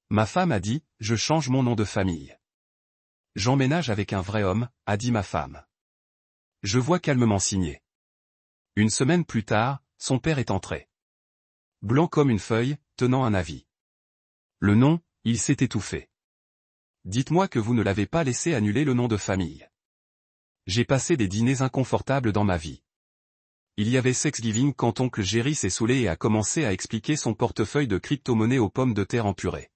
Ma femme a dit, je change mon nom de famille. J'emménage avec un vrai homme, a dit ma femme. Je vois calmement signer. Une semaine plus tard, son père est entré. Blanc comme une feuille, tenant un avis. Le nom, il s'est étouffé. Dites-moi que vous ne l'avez pas laissé annuler le nom de famille. J'ai passé des dîners inconfortables dans ma vie. Il y avait Thanksgiving quand oncle Jerry s'est saoulé et a commencé à expliquer son portefeuille de crypto-monnaie aux pommes de terre en purée.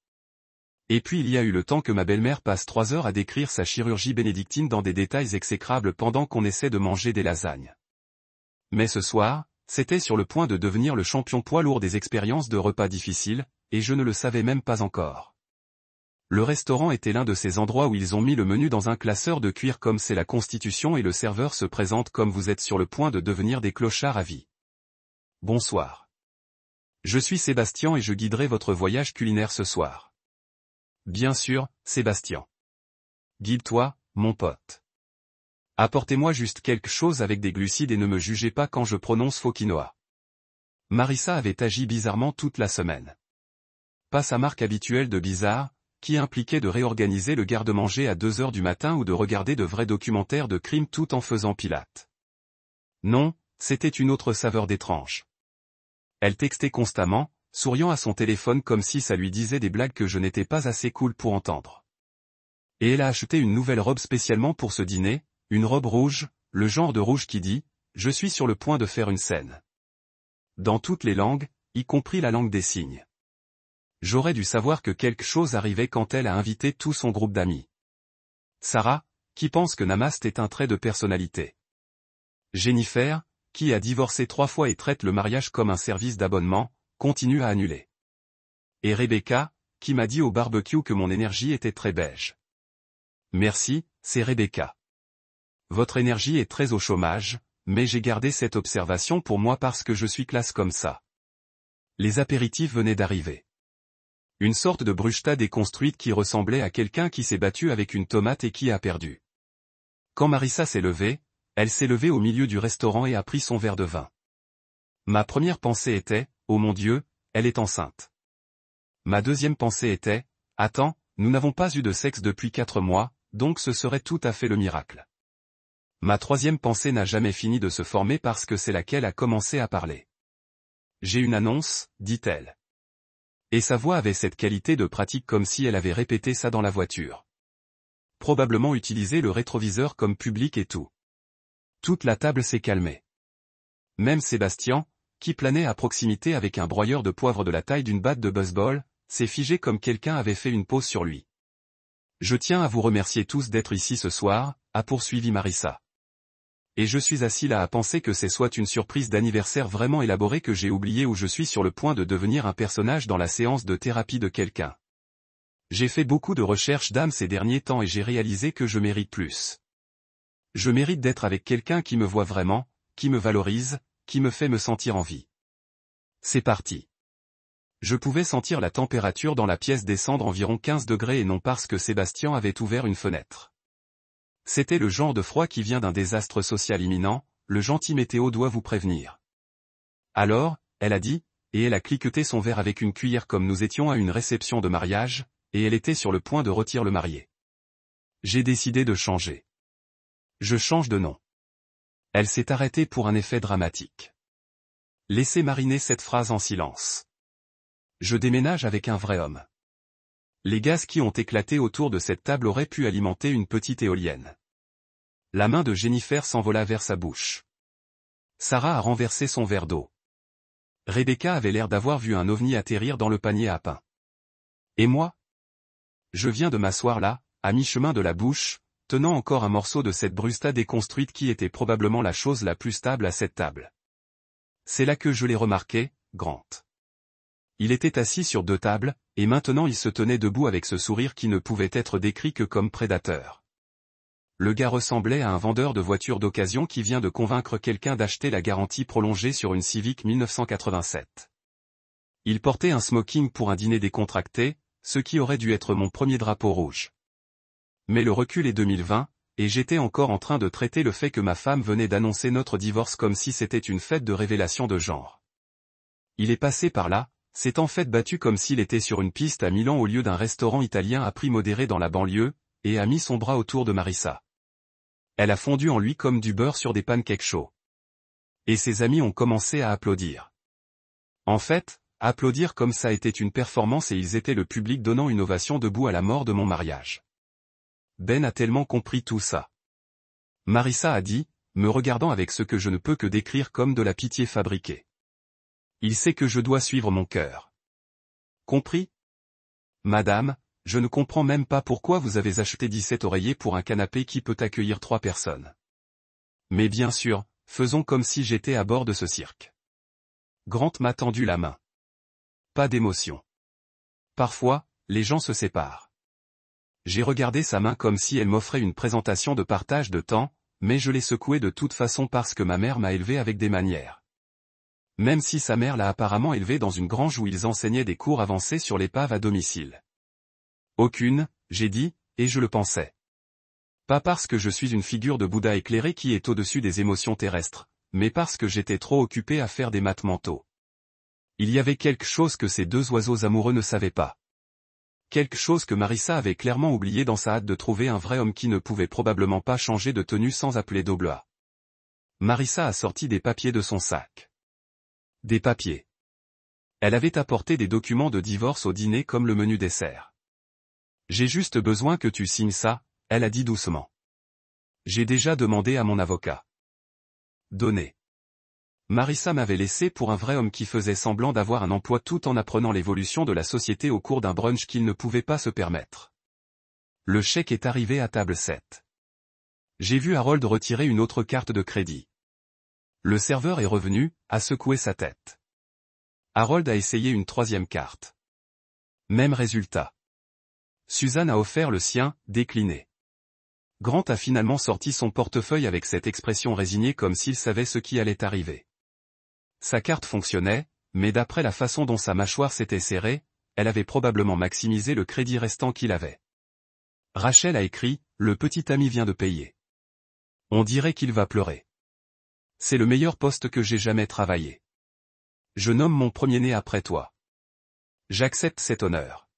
Et puis il y a eu le temps que ma belle-mère passe 3 heures à décrire sa chirurgie bénédictine dans des détails exécrables pendant qu'on essaie de manger des lasagnes. Mais ce soir, c'était sur le point de devenir le champion poids lourd des expériences de repas difficiles, et je ne le savais même pas encore. Le restaurant était l'un de ces endroits où ils ont mis le menu dans un classeur de cuir comme c'est la Constitution et le serveur se présente comme vous êtes sur le point de devenir des clochards à vie. Bonsoir. Je suis Sébastien et je guiderai votre voyage culinaire ce soir. Bien sûr, Sébastien. Guide-toi, mon pote. Apportez-moi juste quelque chose avec des glucides et ne me jugez pas quand je prononce faux quinoa. Marissa avait agi bizarrement toute la semaine. Pas sa marque habituelle de bizarre, qui impliquait de réorganiser le garde-manger à 2 heures du matin ou de regarder de vrais documentaires de crime tout en faisant pilates. Non, c'était une autre saveur d'étrange. Elle textait constamment, souriant à son téléphone comme si ça lui disait des blagues que je n'étais pas assez cool pour entendre. Et elle a acheté une nouvelle robe spécialement pour ce dîner, une robe rouge, le genre de rouge qui dit « Je suis sur le point de faire une scène ». Dans toutes les langues, y compris la langue des signes. J'aurais dû savoir que quelque chose arrivait quand elle a invité tout son groupe d'amis. Sarah, qui pense que Namaste est un trait de personnalité. Jennifer, qui a divorcé 3 fois et traite le mariage comme un service d'abonnement, continue à annuler. Et Rebecca, qui m'a dit au barbecue que mon énergie était très beige. Merci, c'est Rebecca. Votre énergie est très au chômage, mais j'ai gardé cette observation pour moi parce que je suis classe comme ça. Les apéritifs venaient d'arriver. Une sorte de bruschetta déconstruite qui ressemblait à quelqu'un qui s'est battu avec une tomate et qui a perdu. Quand Marissa s'est levée, elle s'est levée au milieu du restaurant et a pris son verre de vin. Ma première pensée était, oh mon Dieu, elle est enceinte. Ma deuxième pensée était, attends, nous n'avons pas eu de sexe depuis 4 mois, donc ce serait tout à fait le miracle. Ma troisième pensée n'a jamais fini de se former parce que c'est laquelle a commencé à parler. J'ai une annonce, dit-elle. Et sa voix avait cette qualité de pratique comme si elle avait répété ça dans la voiture. Probablement utilisé le rétroviseur comme public et tout. Toute la table s'est calmée. Même Sébastien, qui planait à proximité avec un broyeur de poivre de la taille d'une batte de baseball, s'est figé comme quelqu'un avait fait une pause sur lui. Je tiens à vous remercier tous d'être ici ce soir, a poursuivi Marissa. Et je suis assis là à penser que c'est soit une surprise d'anniversaire vraiment élaborée que j'ai oubliée ou je suis sur le point de devenir un personnage dans la séance de thérapie de quelqu'un. J'ai fait beaucoup de recherches d'âme ces derniers temps et j'ai réalisé que je mérite plus. Je mérite d'être avec quelqu'un qui me voit vraiment, qui me valorise, qui me fait me sentir en vie. C'est parti. Je pouvais sentir la température dans la pièce descendre environ 15 degrés et non parce que Sébastien avait ouvert une fenêtre. C'était le genre de froid qui vient d'un désastre social imminent, le gentil météo doit vous prévenir. Alors, elle a dit, et elle a cliqueté son verre avec une cuillère comme nous étions à une réception de mariage, et elle était sur le point de retirer le marié. J'ai décidé de changer. Je change de nom. Elle s'est arrêtée pour un effet dramatique. Laissez mariner cette phrase en silence. Je déménage avec un vrai homme. Les gaz qui ont éclaté autour de cette table auraient pu alimenter une petite éolienne. La main de Jennifer s'envola vers sa bouche. Sarah a renversé son verre d'eau. Rebecca avait l'air d'avoir vu un ovni atterrir dans le panier à pain. Et moi? Je viens de m'asseoir là, à mi-chemin de la bouche, tenant encore un morceau de cette bruschetta déconstruite qui était probablement la chose la plus stable à cette table. C'est là que je l'ai remarqué, Grant. Il était assis sur 2 tables, et maintenant il se tenait debout avec ce sourire qui ne pouvait être décrit que comme prédateur. Le gars ressemblait à un vendeur de voitures d'occasion qui vient de convaincre quelqu'un d'acheter la garantie prolongée sur une Civic 1987. Il portait un smoking pour un dîner décontracté, ce qui aurait dû être mon premier drapeau rouge. Mais le recul est 2020, et j'étais encore en train de traiter le fait que ma femme venait d'annoncer notre divorce comme si c'était une fête de révélation de genre. Il est passé par là, s'est en fait battu comme s'il était sur une piste à Milan au lieu d'un restaurant italien à prix modéré dans la banlieue, et a mis son bras autour de Marissa. Elle a fondu en lui comme du beurre sur des pancakes chauds. Et ses amis ont commencé à applaudir. En fait, applaudir comme ça était une performance et ils étaient le public donnant une ovation debout à la mort de mon mariage. Ben a tellement compris tout ça. Marissa a dit, me regardant avec ce que je ne peux que décrire comme de la pitié fabriquée. Il sait que je dois suivre mon cœur. Compris? Madame, je ne comprends même pas pourquoi vous avez acheté 17 oreillers pour un canapé qui peut accueillir 3 personnes. Mais bien sûr, faisons comme si j'étais à bord de ce cirque. Grant m'a tendu la main. Pas d'émotion. Parfois, les gens se séparent. J'ai regardé sa main comme si elle m'offrait une présentation de partage de temps, mais je l'ai secouée de toute façon parce que ma mère m'a élevé avec des manières. Même si sa mère l'a apparemment élevé dans une grange où ils enseignaient des cours avancés sur l'épave à domicile. Aucune, j'ai dit, et je le pensais. Pas parce que je suis une figure de Bouddha éclairée qui est au-dessus des émotions terrestres, mais parce que j'étais trop occupé à faire des maths mentaux. Il y avait quelque chose que ces deux oiseaux amoureux ne savaient pas. Quelque chose que Marissa avait clairement oublié dans sa hâte de trouver un vrai homme qui ne pouvait probablement pas changer de tenue sans appeler d'Obloa. Marissa a sorti des papiers de son sac. Des papiers. Elle avait apporté des documents de divorce au dîner comme le menu dessert. J'ai juste besoin que tu signes ça, elle a dit doucement. J'ai déjà demandé à mon avocat. Donné. Marissa m'avait laissé pour un vrai homme qui faisait semblant d'avoir un emploi tout en apprenant l'évolution de la société au cours d'un brunch qu'il ne pouvait pas se permettre. Le chèque est arrivé à table 7. J'ai vu Harold retirer une autre carte de crédit. Le serveur est revenu, a secoué sa tête. Harold a essayé une troisième carte. Même résultat. Suzanne a offert le sien, décliné. Grant a finalement sorti son portefeuille avec cette expression résignée comme s'il savait ce qui allait arriver. Sa carte fonctionnait, mais d'après la façon dont sa mâchoire s'était serrée, elle avait probablement maximisé le crédit restant qu'il avait. Rachel a écrit, le petit ami vient de payer. On dirait qu'il va pleurer. C'est le meilleur poste que j'ai jamais travaillé. Je nomme mon premier-né après toi. J'accepte cet honneur.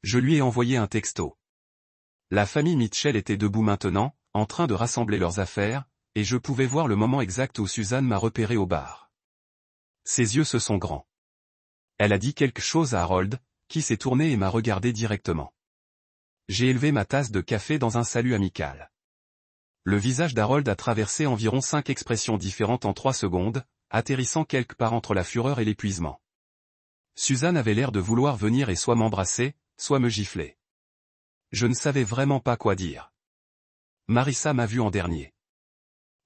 Je lui ai envoyé un texto. La famille Mitchell était debout maintenant, en train de rassembler leurs affaires, et je pouvais voir le moment exact où Suzanne m'a repéré au bar. Ses yeux se sont grands. Elle a dit quelque chose à Harold, qui s'est tourné et m'a regardé directement. J'ai élevé ma tasse de café dans un salut amical. Le visage d'Harold a traversé environ 5 expressions différentes en 3 secondes, atterrissant quelque part entre la fureur et l'épuisement. Suzanne avait l'air de vouloir venir et soit m'embrasser, soit me gifler. Je ne savais vraiment pas quoi dire. Marissa m'a vu en dernier.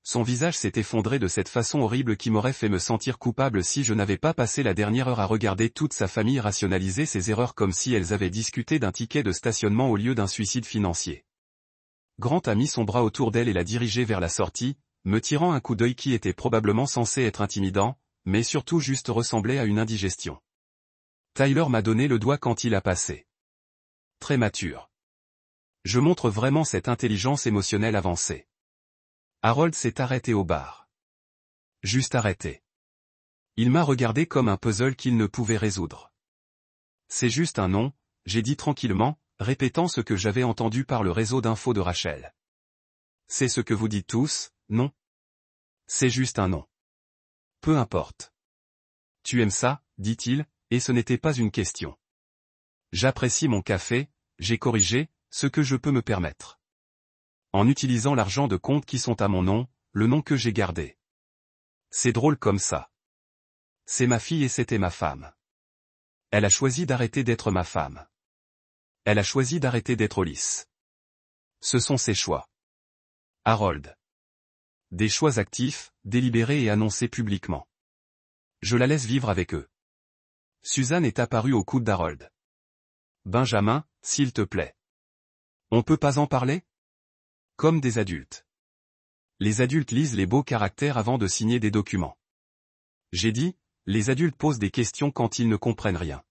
Son visage s'est effondré de cette façon horrible qui m'aurait fait me sentir coupable si je n'avais pas passé la dernière heure à regarder toute sa famille rationaliser ses erreurs comme si elles avaient discuté d'un ticket de stationnement au lieu d'un suicide financier. Grant a mis son bras autour d'elle et l'a dirigée vers la sortie, me tirant un coup d'œil qui était probablement censé être intimidant, mais surtout juste ressemblait à une indigestion. Tyler m'a donné le doigt quand il a passé. Très mature. Je montre vraiment cette intelligence émotionnelle avancée. Harold s'est arrêté au bar. Juste arrêté. Il m'a regardé comme un puzzle qu'il ne pouvait résoudre. C'est juste un nom, j'ai dit tranquillement, répétant ce que j'avais entendu par le réseau d'infos de Rachel. C'est ce que vous dites tous, non? C'est juste un nom. Peu importe. Tu aimes ça, dit-il, et ce n'était pas une question. J'apprécie mon café, j'ai corrigé, ce que je peux me permettre. En utilisant l'argent de compte qui sont à mon nom, le nom que j'ai gardé. C'est drôle comme ça. C'est ma fille et c'était ma femme. Elle a choisi d'arrêter d'être ma femme. Elle a choisi d'arrêter d'être lisse. Ce sont ses choix. Harold. Des choix actifs, délibérés et annoncés publiquement. Je la laisse vivre avec eux. Suzanne est apparue au coude d'Harold. Benjamin, s'il te plaît. On peut pas en parler? Comme des adultes. Les adultes lisent les beaux caractères avant de signer des documents. J'ai dit, les adultes posent des questions quand ils ne comprennent rien.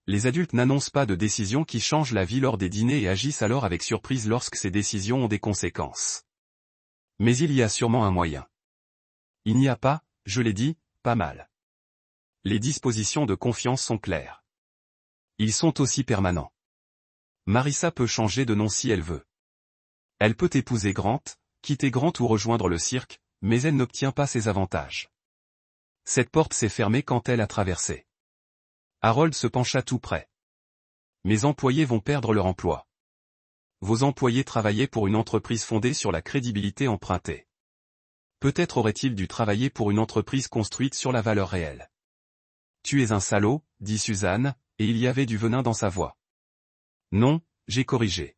Les adultes n'annoncent pas de décisions qui changent la vie lors des dîners et agissent alors avec surprise lorsque ces décisions ont des conséquences. Mais il y a sûrement un moyen. Il n'y a pas, je l'ai dit, pas mal. Les dispositions de confiance sont claires. Ils sont aussi permanents. Marissa peut changer de nom si elle veut. Elle peut épouser Grant, quitter Grant ou rejoindre le cirque, mais elle n'obtient pas ses avantages. Cette porte s'est fermée quand elle a traversé. Harold se pencha tout près. Mes employés vont perdre leur emploi. Vos employés travaillaient pour une entreprise fondée sur la crédibilité empruntée. Peut-être aurait-il dû travailler pour une entreprise construite sur la valeur réelle. Tu es un salaud, dit Suzanne, et il y avait du venin dans sa voix. Non, j'ai corrigé.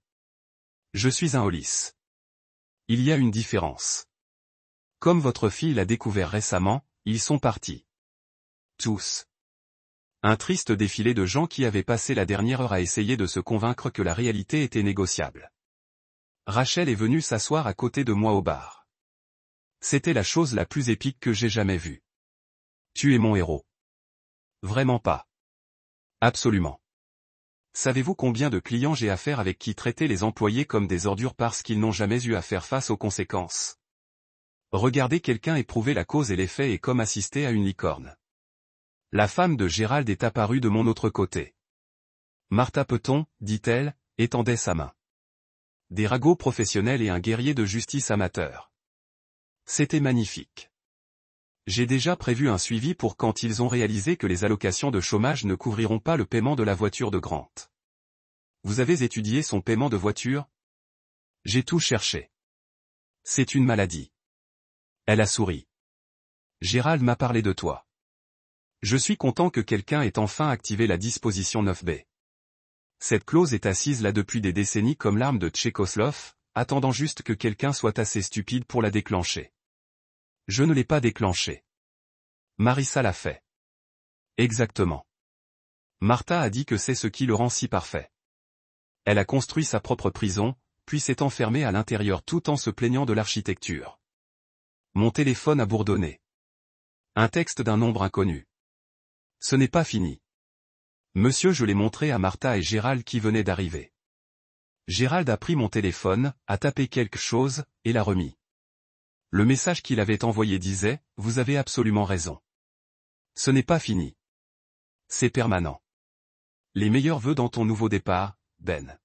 Je suis un Hollis. Il y a une différence. Comme votre fille l'a découvert récemment, ils sont partis. Tous. Un triste défilé de gens qui avaient passé la dernière heure à essayer de se convaincre que la réalité était négociable. Rachel est venue s'asseoir à côté de moi au bar. C'était la chose la plus épique que j'ai jamais vue. Tu es mon héros. Vraiment pas. Absolument. Savez-vous combien de clients j'ai affaire avec qui traiter les employés comme des ordures parce qu'ils n'ont jamais eu à faire face aux conséquences? Regarder quelqu'un éprouver la cause et l'effet est comme assister à une licorne. La femme de Gérald est apparue de mon autre côté. Martha peut-on, dit-elle, étendait sa main. Des ragots professionnels et un guerrier de justice amateur. C'était magnifique. J'ai déjà prévu un suivi pour quand ils ont réalisé que les allocations de chômage ne couvriront pas le paiement de la voiture de Grant. Vous avez étudié son paiement de voiture? J'ai tout cherché. C'est une maladie. Elle a souri. Gérald m'a parlé de toi. Je suis content que quelqu'un ait enfin activé la disposition 9b. Cette clause est assise là depuis des décennies comme l'arme de Tchékoslov, attendant juste que quelqu'un soit assez stupide pour la déclencher. Je ne l'ai pas déclenchée. Marissa l'a fait. Exactement. Martha a dit que c'est ce qui le rend si parfait. Elle a construit sa propre prison, puis s'est enfermée à l'intérieur tout en se plaignant de l'architecture. Mon téléphone a bourdonné. Un texte d'un nombre inconnu. Ce n'est pas fini. Monsieur, je l'ai montré à Martha et Gérald qui venaient d'arriver. Gérald a pris mon téléphone, a tapé quelque chose, et l'a remis. Le message qu'il avait envoyé disait, « Vous avez absolument raison. Ce n'est pas fini. C'est permanent. Les meilleurs vœux dans ton nouveau départ, Ben. »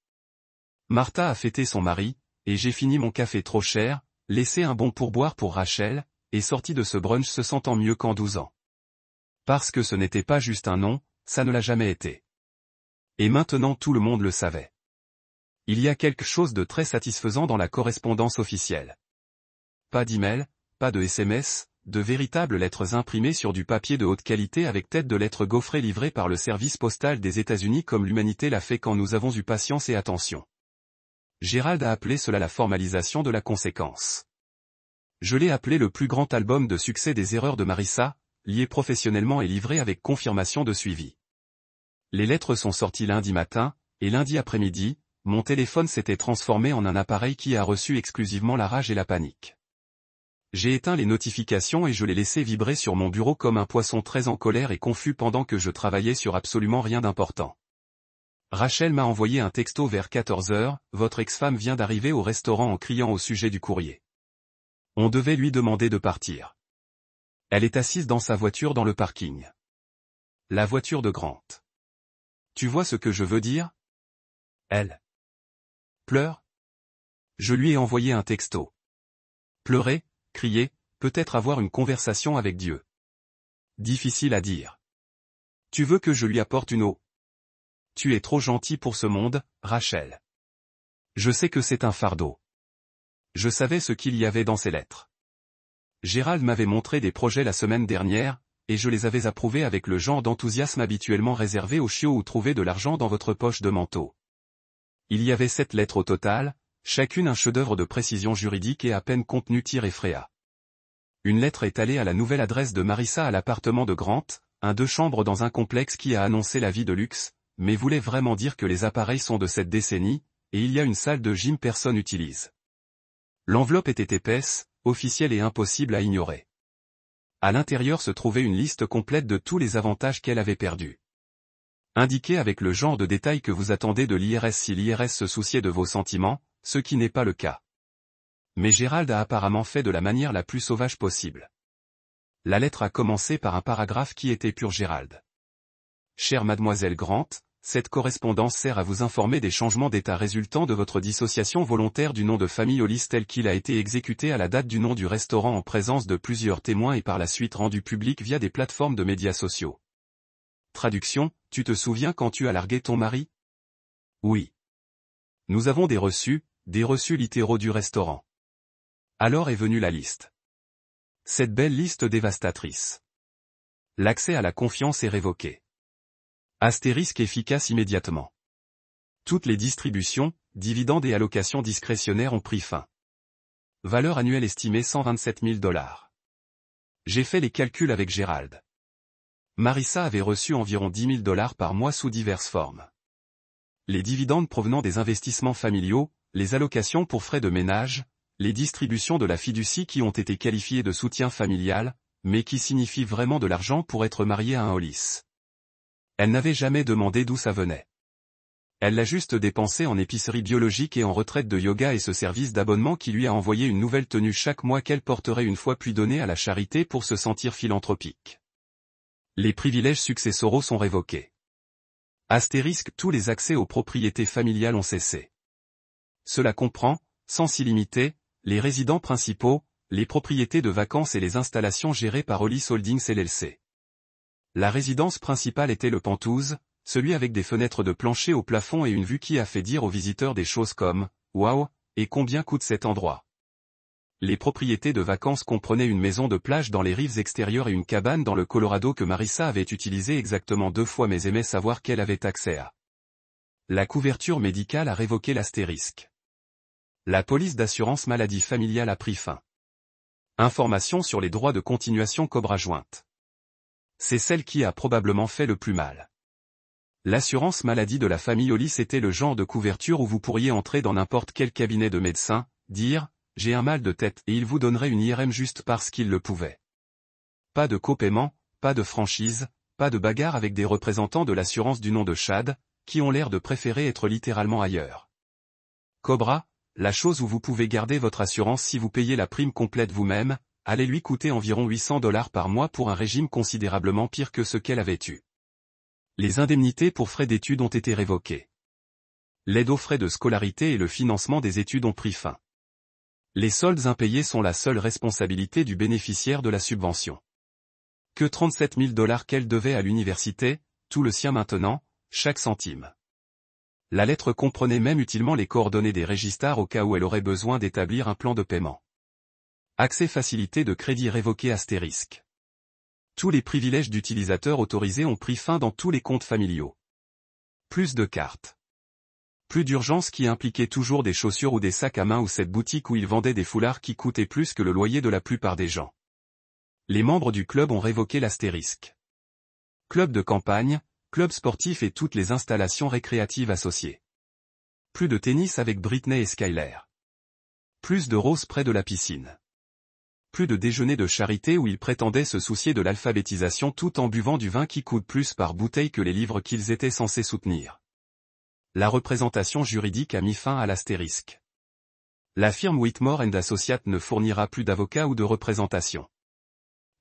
Martha a fêté son mari, et j'ai fini mon café trop cher, laissé un bon pourboire pour Rachel, et sorti de ce brunch se sentant mieux qu'en 12 ans. Parce que ce n'était pas juste un nom, ça ne l'a jamais été. Et maintenant tout le monde le savait. Il y a quelque chose de très satisfaisant dans la correspondance officielle. Pas d'email, pas de SMS, de véritables lettres imprimées sur du papier de haute qualité avec tête de lettres gaufrées livrées par le service postal des États-Unis comme l'humanité l'a fait quand nous avons eu patience et attention. Gérald a appelé cela la formalisation de la conséquence. Je l'ai appelé le plus grand album de succès des erreurs de Marissa, lié professionnellement et livré avec confirmation de suivi. Les lettres sont sorties lundi matin, et lundi après-midi, mon téléphone s'était transformé en un appareil qui a reçu exclusivement la rage et la panique. J'ai éteint les notifications et je les laissé vibrer sur mon bureau comme un poisson très en colère et confus pendant que je travaillais sur absolument rien d'important. Rachel m'a envoyé un texto vers 14 heures, votre ex-femme vient d'arriver au restaurant en criant au sujet du courrier. On devait lui demander de partir. Elle est assise dans sa voiture dans le parking. La voiture de Grant. Tu vois ce que je veux dire? Elle pleure? Je lui ai envoyé un texto. Pleurer, crier, peut-être avoir une conversation avec Dieu. Difficile à dire. Tu veux que je lui apporte une eau? Tu es trop gentil pour ce monde, Rachel. Je sais que c'est un fardeau. Je savais ce qu'il y avait dans ces lettres. Gérald m'avait montré des projets la semaine dernière, et je les avais approuvés avec le genre d'enthousiasme habituellement réservé aux chiots ou trouver de l'argent dans votre poche de manteau. Il y avait 7 lettres au total, chacune un chef-d'œuvre de précision juridique et à peine contenu-effraya. Une lettre est allée à la nouvelle adresse de Marissa à l'appartement de Grant, un 2 chambres dans un complexe qui a annoncé la vie de luxe, mais voulait vraiment dire que les appareils sont de cette décennie, et il y a une salle de gym personne n'utilise. L'enveloppe était épaisse, officielle et impossible à ignorer. À l'intérieur se trouvait une liste complète de tous les avantages qu'elle avait perdus. Indiquez avec le genre de détails que vous attendez de l'IRS si l'IRS se souciait de vos sentiments, ce qui n'est pas le cas. Mais Gérald a apparemment fait de la manière la plus sauvage possible. La lettre a commencé par un paragraphe qui était pur Gérald. Chère mademoiselle Grant, cette correspondance sert à vous informer des changements d'état résultant de votre dissociation volontaire du nom de famille Hollis tel qu'il a été exécuté à la date du nom du restaurant en présence de plusieurs témoins et par la suite rendu public via des plateformes de médias sociaux. Traduction, tu te souviens quand tu as largué ton mari? Oui. Nous avons des reçus littéraux du restaurant. Alors est venue la liste. Cette belle liste dévastatrice. L'accès à la confiance est révoqué. Astérisque efficace immédiatement. Toutes les distributions, dividendes et allocations discrétionnaires ont pris fin. Valeur annuelle estimée 127 000 $. J'ai fait les calculs avec Gérald. Marissa avait reçu environ 10 000 $ par mois sous diverses formes. Les dividendes provenant des investissements familiaux, les allocations pour frais de ménage, les distributions de la fiducie qui ont été qualifiées de soutien familial, mais qui signifient vraiment de l'argent pour être mariée à un Hollis. Elle n'avait jamais demandé d'où ça venait. Elle l'a juste dépensé en épicerie biologique et en retraite de yoga et ce service d'abonnement qui lui a envoyé une nouvelle tenue chaque mois qu'elle porterait une fois puis donnée à la charité pour se sentir philanthropique. Les privilèges successoraux sont révoqués. Astérisque, tous les accès aux propriétés familiales ont cessé. Cela comprend, sans illimité, les résidents principaux, les propriétés de vacances et les installations gérées par Hollis Holdings LLC. La résidence principale était le Penthouse, celui avec des fenêtres de plancher au plafond et une vue qui a fait dire aux visiteurs des choses comme « Waouh, et combien coûte cet endroit ?» Les propriétés de vacances comprenaient une maison de plage dans les rives extérieures et une cabane dans le Colorado que Marissa avait utilisée exactement 2 fois mais aimait savoir qu'elle avait accès à. La couverture médicale a révoqué l'astérisque. La police d'assurance maladie familiale a pris fin. Information sur les droits de continuation Cobra jointe. C'est celle qui a probablement fait le plus mal. L'assurance maladie de la famille Hollis était le genre de couverture où vous pourriez entrer dans n'importe quel cabinet de médecin, dire « j'ai un mal de tête » et il vous donnerait une IRM juste parce qu'il le pouvait. Pas de copaiement, pas de franchise, pas de bagarre avec des représentants de l'assurance du nom de Chad, qui ont l'air de préférer être littéralement ailleurs. Cobra, la chose où vous pouvez garder votre assurance si vous payez la prime complète vous-même, allait lui coûter environ 800 $ par mois pour un régime considérablement pire que ce qu'elle avait eu. Les indemnités pour frais d'études ont été révoquées. L'aide aux frais de scolarité et le financement des études ont pris fin. Les soldes impayés sont la seule responsabilité du bénéficiaire de la subvention. Que 37 000 $ qu'elle devait à l'université, tout le sien maintenant, chaque centime. La lettre comprenait même utilement les coordonnées des registrars au cas où elle aurait besoin d'établir un plan de paiement. Accès facilité de crédit révoqué astérisque. Tous les privilèges d'utilisateurs autorisés ont pris fin dans tous les comptes familiaux. Plus de cartes. Plus d'urgence qui impliquait toujours des chaussures ou des sacs à main ou cette boutique où ils vendaient des foulards qui coûtaient plus que le loyer de la plupart des gens. Les membres du club ont révoqué l'astérisque. Club de campagne, club sportif et toutes les installations récréatives associées. Plus de tennis avec Britney et Skyler. Plus de roses près de la piscine. Plus de déjeuner de charité où ils prétendaient se soucier de l'alphabétisation tout en buvant du vin qui coûte plus par bouteille que les livres qu'ils étaient censés soutenir. La représentation juridique a mis fin à l'astérisque. La firme Whitmore & Associates ne fournira plus d'avocats ou de représentation.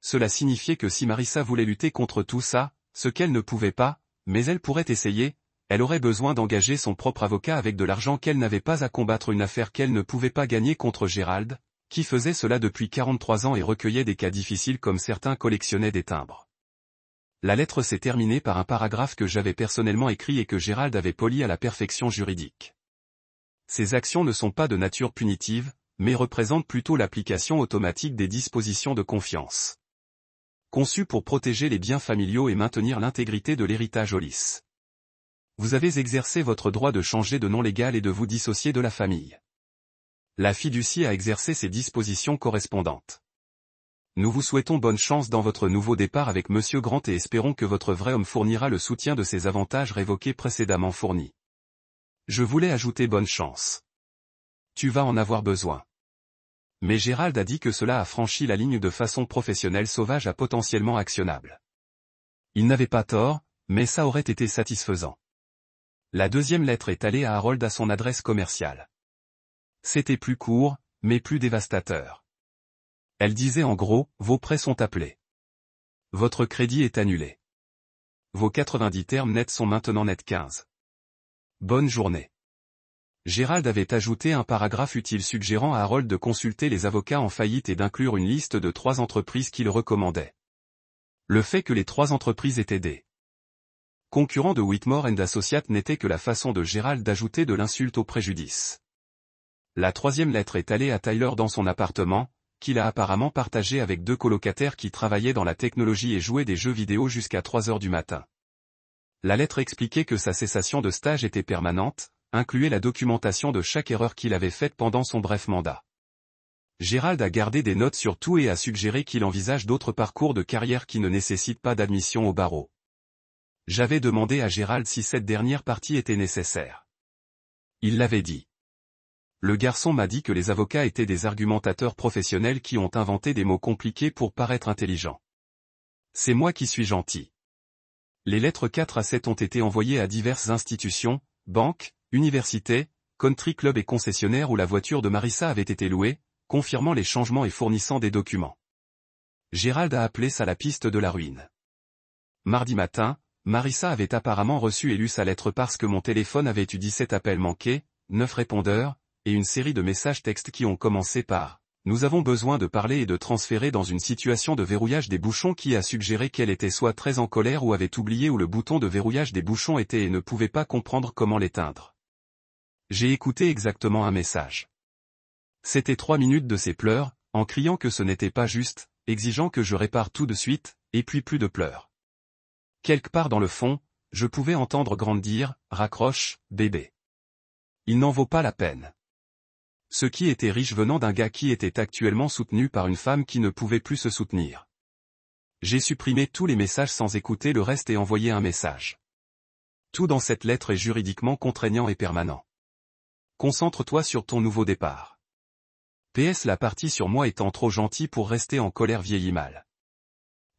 Cela signifiait que si Marissa voulait lutter contre tout ça, ce qu'elle ne pouvait pas, mais elle pourrait essayer, elle aurait besoin d'engager son propre avocat avec de l'argent qu'elle n'avait pas à combattre une affaire qu'elle ne pouvait pas gagner contre Gérald, qui faisait cela depuis 43 ans et recueillait des cas difficiles comme certains collectionnaient des timbres. La lettre s'est terminée par un paragraphe que j'avais personnellement écrit et que Gérald avait poli à la perfection juridique. Ces actions ne sont pas de nature punitive, mais représentent plutôt l'application automatique des dispositions de confiance. Conçues pour protéger les biens familiaux et maintenir l'intégrité de l'héritage Hollis. Vous avez exercé votre droit de changer de nom légal et de vous dissocier de la famille. La fiducie a exercé ses dispositions correspondantes. Nous vous souhaitons bonne chance dans votre nouveau départ avec Monsieur Grant et espérons que votre vrai homme fournira le soutien de ces avantages révoqués précédemment fournis. Je voulais ajouter bonne chance. Tu vas en avoir besoin. Mais Gérald a dit que cela a franchi la ligne de façon professionnelle sauvage à potentiellement actionnable. Il n'avait pas tort, mais ça aurait été satisfaisant. La deuxième lettre est allée à Harold à son adresse commerciale. C'était plus court, mais plus dévastateur. Elle disait en gros, vos prêts sont appelés. Votre crédit est annulé. Vos 90 termes nets sont maintenant net 15. Bonne journée. Gérald avait ajouté un paragraphe utile suggérant à Harold de consulter les avocats en faillite et d'inclure une liste de 3 entreprises qu'il recommandait. Le fait que les 3 entreprises étaient des concurrents de Whitmore & Associates n'était que la façon de Gérald d'ajouter de l'insulte au préjudice. La 3e lettre est allée à Tyler dans son appartement, qu'il a apparemment partagé avec 2 colocataires qui travaillaient dans la technologie et jouaient des jeux vidéo jusqu'à 3 heures du matin. La lettre expliquait que sa cessation de stage était permanente, incluait la documentation de chaque erreur qu'il avait faite pendant son bref mandat. Gérald a gardé des notes sur tout et a suggéré qu'il envisage d'autres parcours de carrière qui ne nécessitent pas d'admission au barreau. J'avais demandé à Gérald si cette dernière partie était nécessaire. Il l'avait dit. Le garçon m'a dit que les avocats étaient des argumentateurs professionnels qui ont inventé des mots compliqués pour paraître intelligents. C'est moi qui suis gentil. Les lettres 4 à 7 ont été envoyées à diverses institutions, banques, universités, country clubs et concessionnaires où la voiture de Marissa avait été louée, confirmant les changements et fournissant des documents. Gérald a appelé ça la piste de la ruine. Mardi matin, Marissa avait apparemment reçu et lu sa lettre parce que mon téléphone avait eu 17 appels manqués, 9 répondeurs, et une série de messages textes qui ont commencé par « Nous avons besoin de parler » et de transférer dans une situation de verrouillage des bouchons qui a suggéré qu'elle était soit très en colère ou avait oublié où le bouton de verrouillage des bouchons était et ne pouvait pas comprendre comment l'éteindre. J'ai écouté exactement un message. C'était 3 minutes de ses pleurs, en criant que ce n'était pas juste, exigeant que je répare tout de suite, et puis plus de pleurs. Quelque part dans le fond, je pouvais entendre Grant dire « Raccroche, bébé. Il n'en vaut pas la peine. » Ce qui était riche venant d'un gars qui était actuellement soutenu par une femme qui ne pouvait plus se soutenir. J'ai supprimé tous les messages sans écouter le reste et envoyé un message. Tout dans cette lettre est juridiquement contraignant et permanent. Concentre-toi sur ton nouveau départ. PS la partie sur moi étant trop gentille pour rester en colère vieillit mal.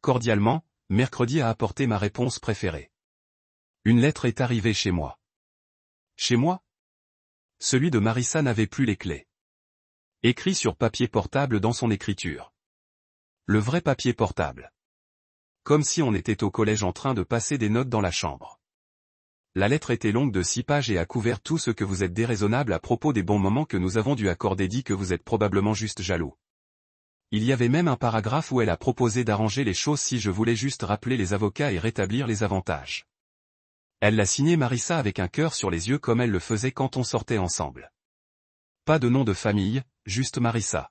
Cordialement, mercredi a apporté ma réponse préférée. Une lettre est arrivée chez moi. Chez moi ? Celui de Marissa n'avait plus les clés. Écrit sur papier portable dans son écriture. Le vrai papier portable. Comme si on était au collège en train de passer des notes dans la chambre. La lettre était longue de 6 pages et a couvert tout ce que vous êtes déraisonnable à propos des bons moments que nous avons dû accorder, dit que vous êtes probablement juste jaloux. Il y avait même un paragraphe où elle a proposé d'arranger les choses si je voulais juste rappeler les avocats et rétablir les avantages. Elle l'a signé Marissa avec un cœur sur les yeux comme elle le faisait quand on sortait ensemble. Pas de nom de famille, juste Marissa.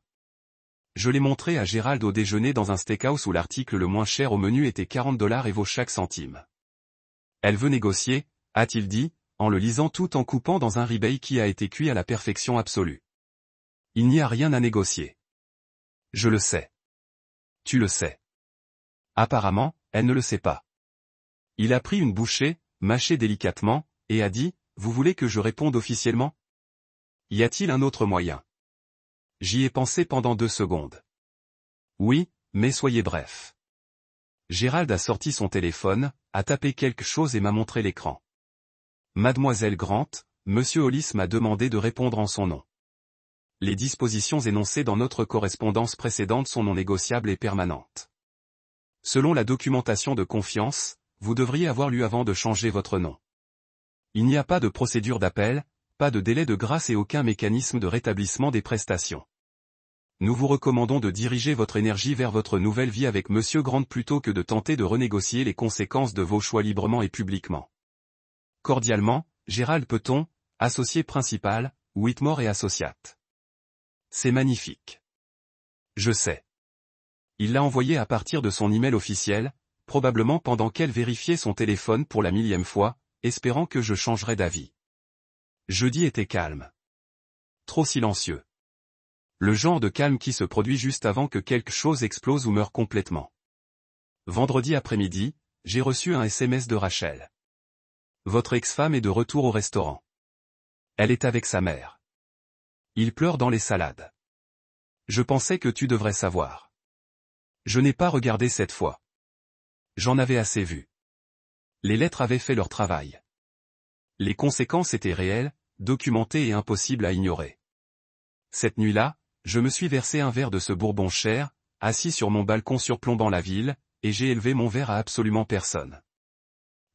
Je l'ai montré à Gérald au déjeuner dans un steakhouse où l'article le moins cher au menu était $40 et vaut chaque centime. Elle veut négocier, a-t-il dit, en le lisant tout en coupant dans un ribeye qui a été cuit à la perfection absolue. Il n'y a rien à négocier. Je le sais. Tu le sais. Apparemment, elle ne le sait pas. Il a pris une bouchée, mâché délicatement, et a dit, « Vous voulez que je réponde officiellement ? Y a-t-il un autre moyen ? » J'y ai pensé pendant 2 secondes. Oui, mais soyez bref. Gérald a sorti son téléphone, a tapé quelque chose et m'a montré l'écran. Mademoiselle Grant, Monsieur Hollis m'a demandé de répondre en son nom. Les dispositions énoncées dans notre correspondance précédente sont non négociables et permanentes. Selon la documentation de confiance, vous devriez avoir lu avant de changer votre nom. Il n'y a pas de procédure d'appel, pas de délai de grâce et aucun mécanisme de rétablissement des prestations. Nous vous recommandons de diriger votre énergie vers votre nouvelle vie avec Monsieur Grant plutôt que de tenter de renégocier les conséquences de vos choix librement et publiquement. Cordialement, Gérald Peton, associé principal, Whitmore & Associates. C'est magnifique. Je sais. Il l'a envoyé à partir de son email officiel, probablement pendant qu'elle vérifiait son téléphone pour la 1000e fois, espérant que je changerais d'avis. Jeudi était calme. Trop silencieux. Le genre de calme qui se produit juste avant que quelque chose explose ou meure complètement. Vendredi après-midi, j'ai reçu un SMS de Rachel. Votre ex-femme est de retour au restaurant. Elle est avec sa mère. Il pleure dans les salades. Je pensais que tu devrais savoir. Je n'ai pas regardé cette fois. J'en avais assez vu. Les lettres avaient fait leur travail. Les conséquences étaient réelles, documentées et impossibles à ignorer. Cette nuit-là, je me suis versé un verre de ce bourbon cher, assis sur mon balcon surplombant la ville, et j'ai élevé mon verre à absolument personne.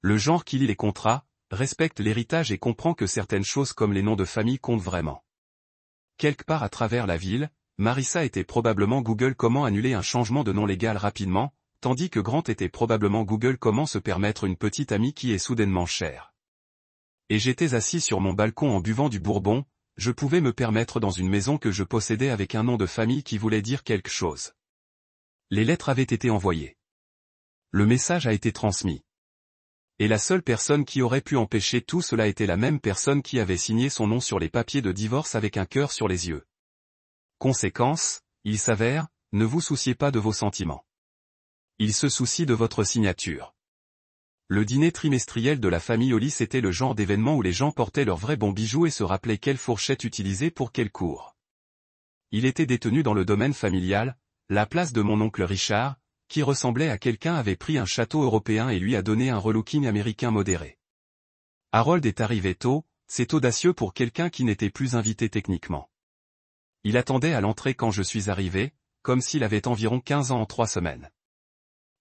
Le genre qui lit les contrats, respecte l'héritage et comprend que certaines choses comme les noms de famille comptent vraiment. Quelque part à travers la ville, Marissa était probablement Google comment annuler un changement de nom légal rapidement, tandis que Grant était probablement Google comment se permettre une petite amie qui est soudainement chère. Et j'étais assis sur mon balcon en buvant du bourbon, je pouvais me permettre dans une maison que je possédais avec un nom de famille qui voulait dire quelque chose. Les lettres avaient été envoyées. Le message a été transmis. Et la seule personne qui aurait pu empêcher tout cela était la même personne qui avait signé son nom sur les papiers de divorce avec un cœur sur les yeux. Conséquence, il s'avère, ne vous souciez pas de vos sentiments. Il se soucie de votre signature. Le dîner trimestriel de la famille Hollis était le genre d'événement où les gens portaient leurs vrais bons bijoux et se rappelaient quelle fourchette utiliser pour quel cours. Il était détenu dans le domaine familial, la place de mon oncle Richard, qui ressemblait à quelqu'un avait pris un château européen et lui a donné un relooking américain modéré. Harold est arrivé tôt, c'est audacieux pour quelqu'un qui n'était plus invité techniquement. Il attendait à l'entrée quand je suis arrivé, comme s'il avait environ 15 ans en 3 semaines.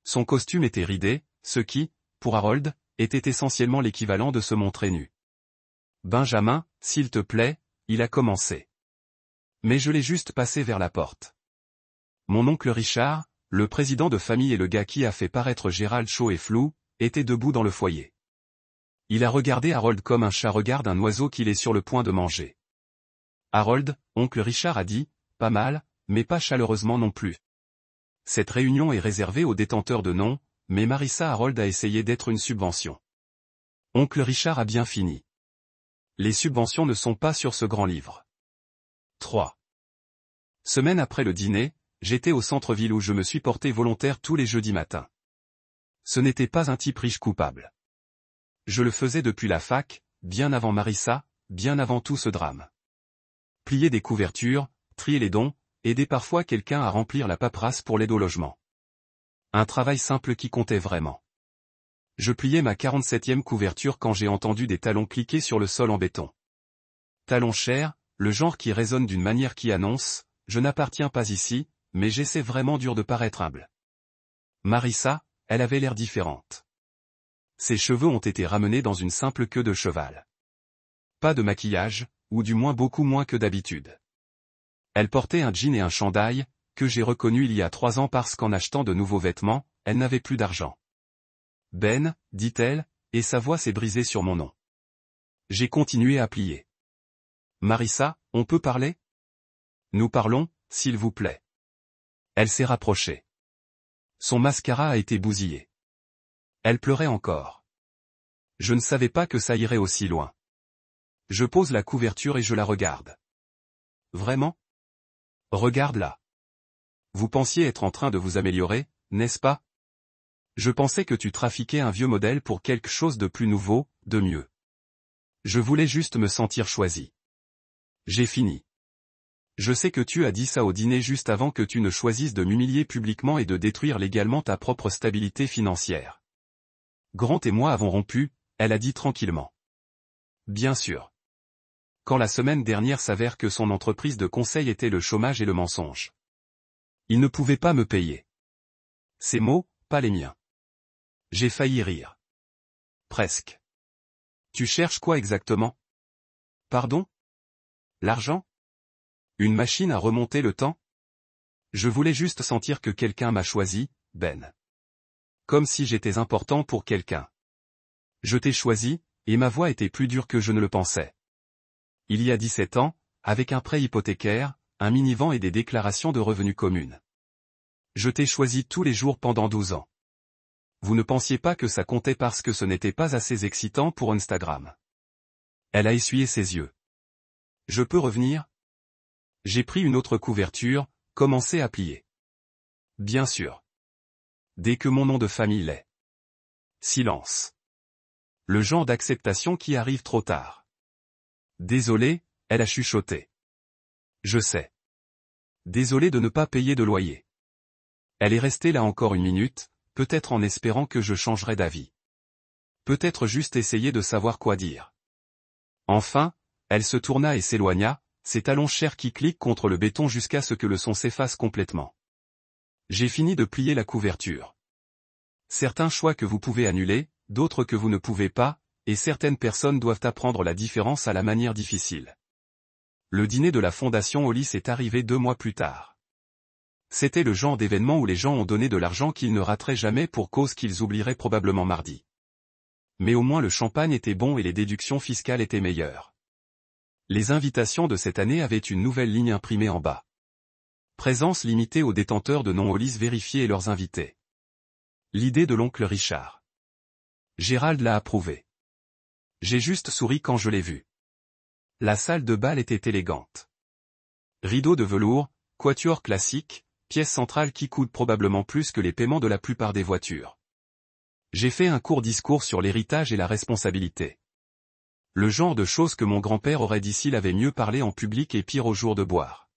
Son costume était ridé, ce qui, pour Harold, était essentiellement l'équivalent de se montrer nu. Benjamin, s'il te plaît, il a commencé. Mais je l'ai juste passé vers la porte. Mon oncle Richard, le président de famille et le gars qui a fait paraître Gérald chaud et flou, était debout dans le foyer. Il a regardé Harold comme un chat regarde un oiseau qu'il est sur le point de manger. Harold, oncle Richard a dit, pas mal, mais pas chaleureusement non plus. Cette réunion est réservée aux détenteurs de noms, mais Marissa Harold a essayé d'être une subvention. Oncle Richard a bien fini. Les subventions ne sont pas sur ce grand livre. 3. Semaine après le dîner, j'étais au centre-ville où je me suis porté volontaire tous les jeudis matins. Ce n'était pas un type riche coupable. Je le faisais depuis la fac, bien avant Marissa, bien avant tout ce drame. Plier des couvertures, trier les dons, aider parfois quelqu'un à remplir la paperasse pour l'aide au logement. Un travail simple qui comptait vraiment. Je pliais ma 47e couverture quand j'ai entendu des talons cliquer sur le sol en béton. Talons chers, le genre qui résonne d'une manière qui annonce, je n'appartiens pas ici, mais j'essaie vraiment dur de paraître humble. Marissa, elle avait l'air différente. Ses cheveux ont été ramenés dans une simple queue de cheval. Pas de maquillage, ou du moins beaucoup moins que d'habitude. Elle portait un jean et un chandail, que j'ai reconnu il y a 3 ans parce qu'en achetant de nouveaux vêtements, elle n'avait plus d'argent. Ben, dit-elle, et sa voix s'est brisée sur mon nom. J'ai continué à plier. Marissa, on peut parler? Nous parlons, s'il vous plaît. Elle s'est rapprochée. Son mascara a été bousillé. Elle pleurait encore. Je ne savais pas que ça irait aussi loin. Je pose la couverture et je la regarde. Vraiment? Regarde-la. Vous pensiez être en train de vous améliorer, n'est-ce pas? Je pensais que tu trafiquais un vieux modèle pour quelque chose de plus nouveau, de mieux. Je voulais juste me sentir choisi. J'ai fini. Je sais que tu as dit ça au dîner juste avant que tu ne choisisses de m'humilier publiquement et de détruire légalement ta propre stabilité financière. Grant et moi avons rompu, elle a dit tranquillement. Bien sûr. Quand la semaine dernière s'avère que son entreprise de conseil était le chômage et le mensonge. Il ne pouvait pas me payer. Ses mots, pas les miens. J'ai failli rire. Presque. Tu cherches quoi exactement? Pardon? L'argent? Une machine à remonter le temps? Je voulais juste sentir que quelqu'un m'a choisi, Ben. Comme si j'étais important pour quelqu'un. Je t'ai choisi, et ma voix était plus dure que je ne le pensais. Il y a 17 ans, avec un prêt hypothécaire, un minivan et des déclarations de revenus communes. Je t'ai choisi tous les jours pendant 12 ans. Vous ne pensiez pas que ça comptait parce que ce n'était pas assez excitant pour Instagram. Elle a essuyé ses yeux. Je peux revenir? J'ai pris une autre couverture, commencé à plier. Bien sûr. Dès que mon nom de famille l'est. Silence. Le genre d'acceptation qui arrive trop tard. Désolé, elle a chuchoté. Je sais. Désolé de ne pas payer de loyer. Elle est restée là encore 1 minute, peut-être en espérant que je changerais d'avis. Peut-être juste essayer de savoir quoi dire. Enfin, elle se tourna et s'éloigna, ses talons chers qui cliquent contre le béton jusqu'à ce que le son s'efface complètement. J'ai fini de plier la couverture. Certains choix que vous pouvez annuler, d'autres que vous ne pouvez pas, et certaines personnes doivent apprendre la différence à la manière difficile. Le dîner de la Fondation Hollis est arrivé 2 mois plus tard. C'était le genre d'événement où les gens ont donné de l'argent qu'ils ne rateraient jamais pour cause qu'ils oublieraient probablement mardi. Mais au moins le champagne était bon et les déductions fiscales étaient meilleures. Les invitations de cette année avaient une nouvelle ligne imprimée en bas. Présence limitée aux détenteurs de noms Hollis vérifiés et leurs invités. L'idée de l'oncle Richard. Gérald l'a approuvée. J'ai juste souri quand je l'ai vu. La salle de bal était élégante. Rideaux de velours, quatuor classique, pièce centrale qui coûte probablement plus que les paiements de la plupart des voitures. J'ai fait un court discours sur l'héritage et la responsabilité. Le genre de choses que mon grand-père aurait dit s'il avait mieux parlé en public et pire au jour de boire.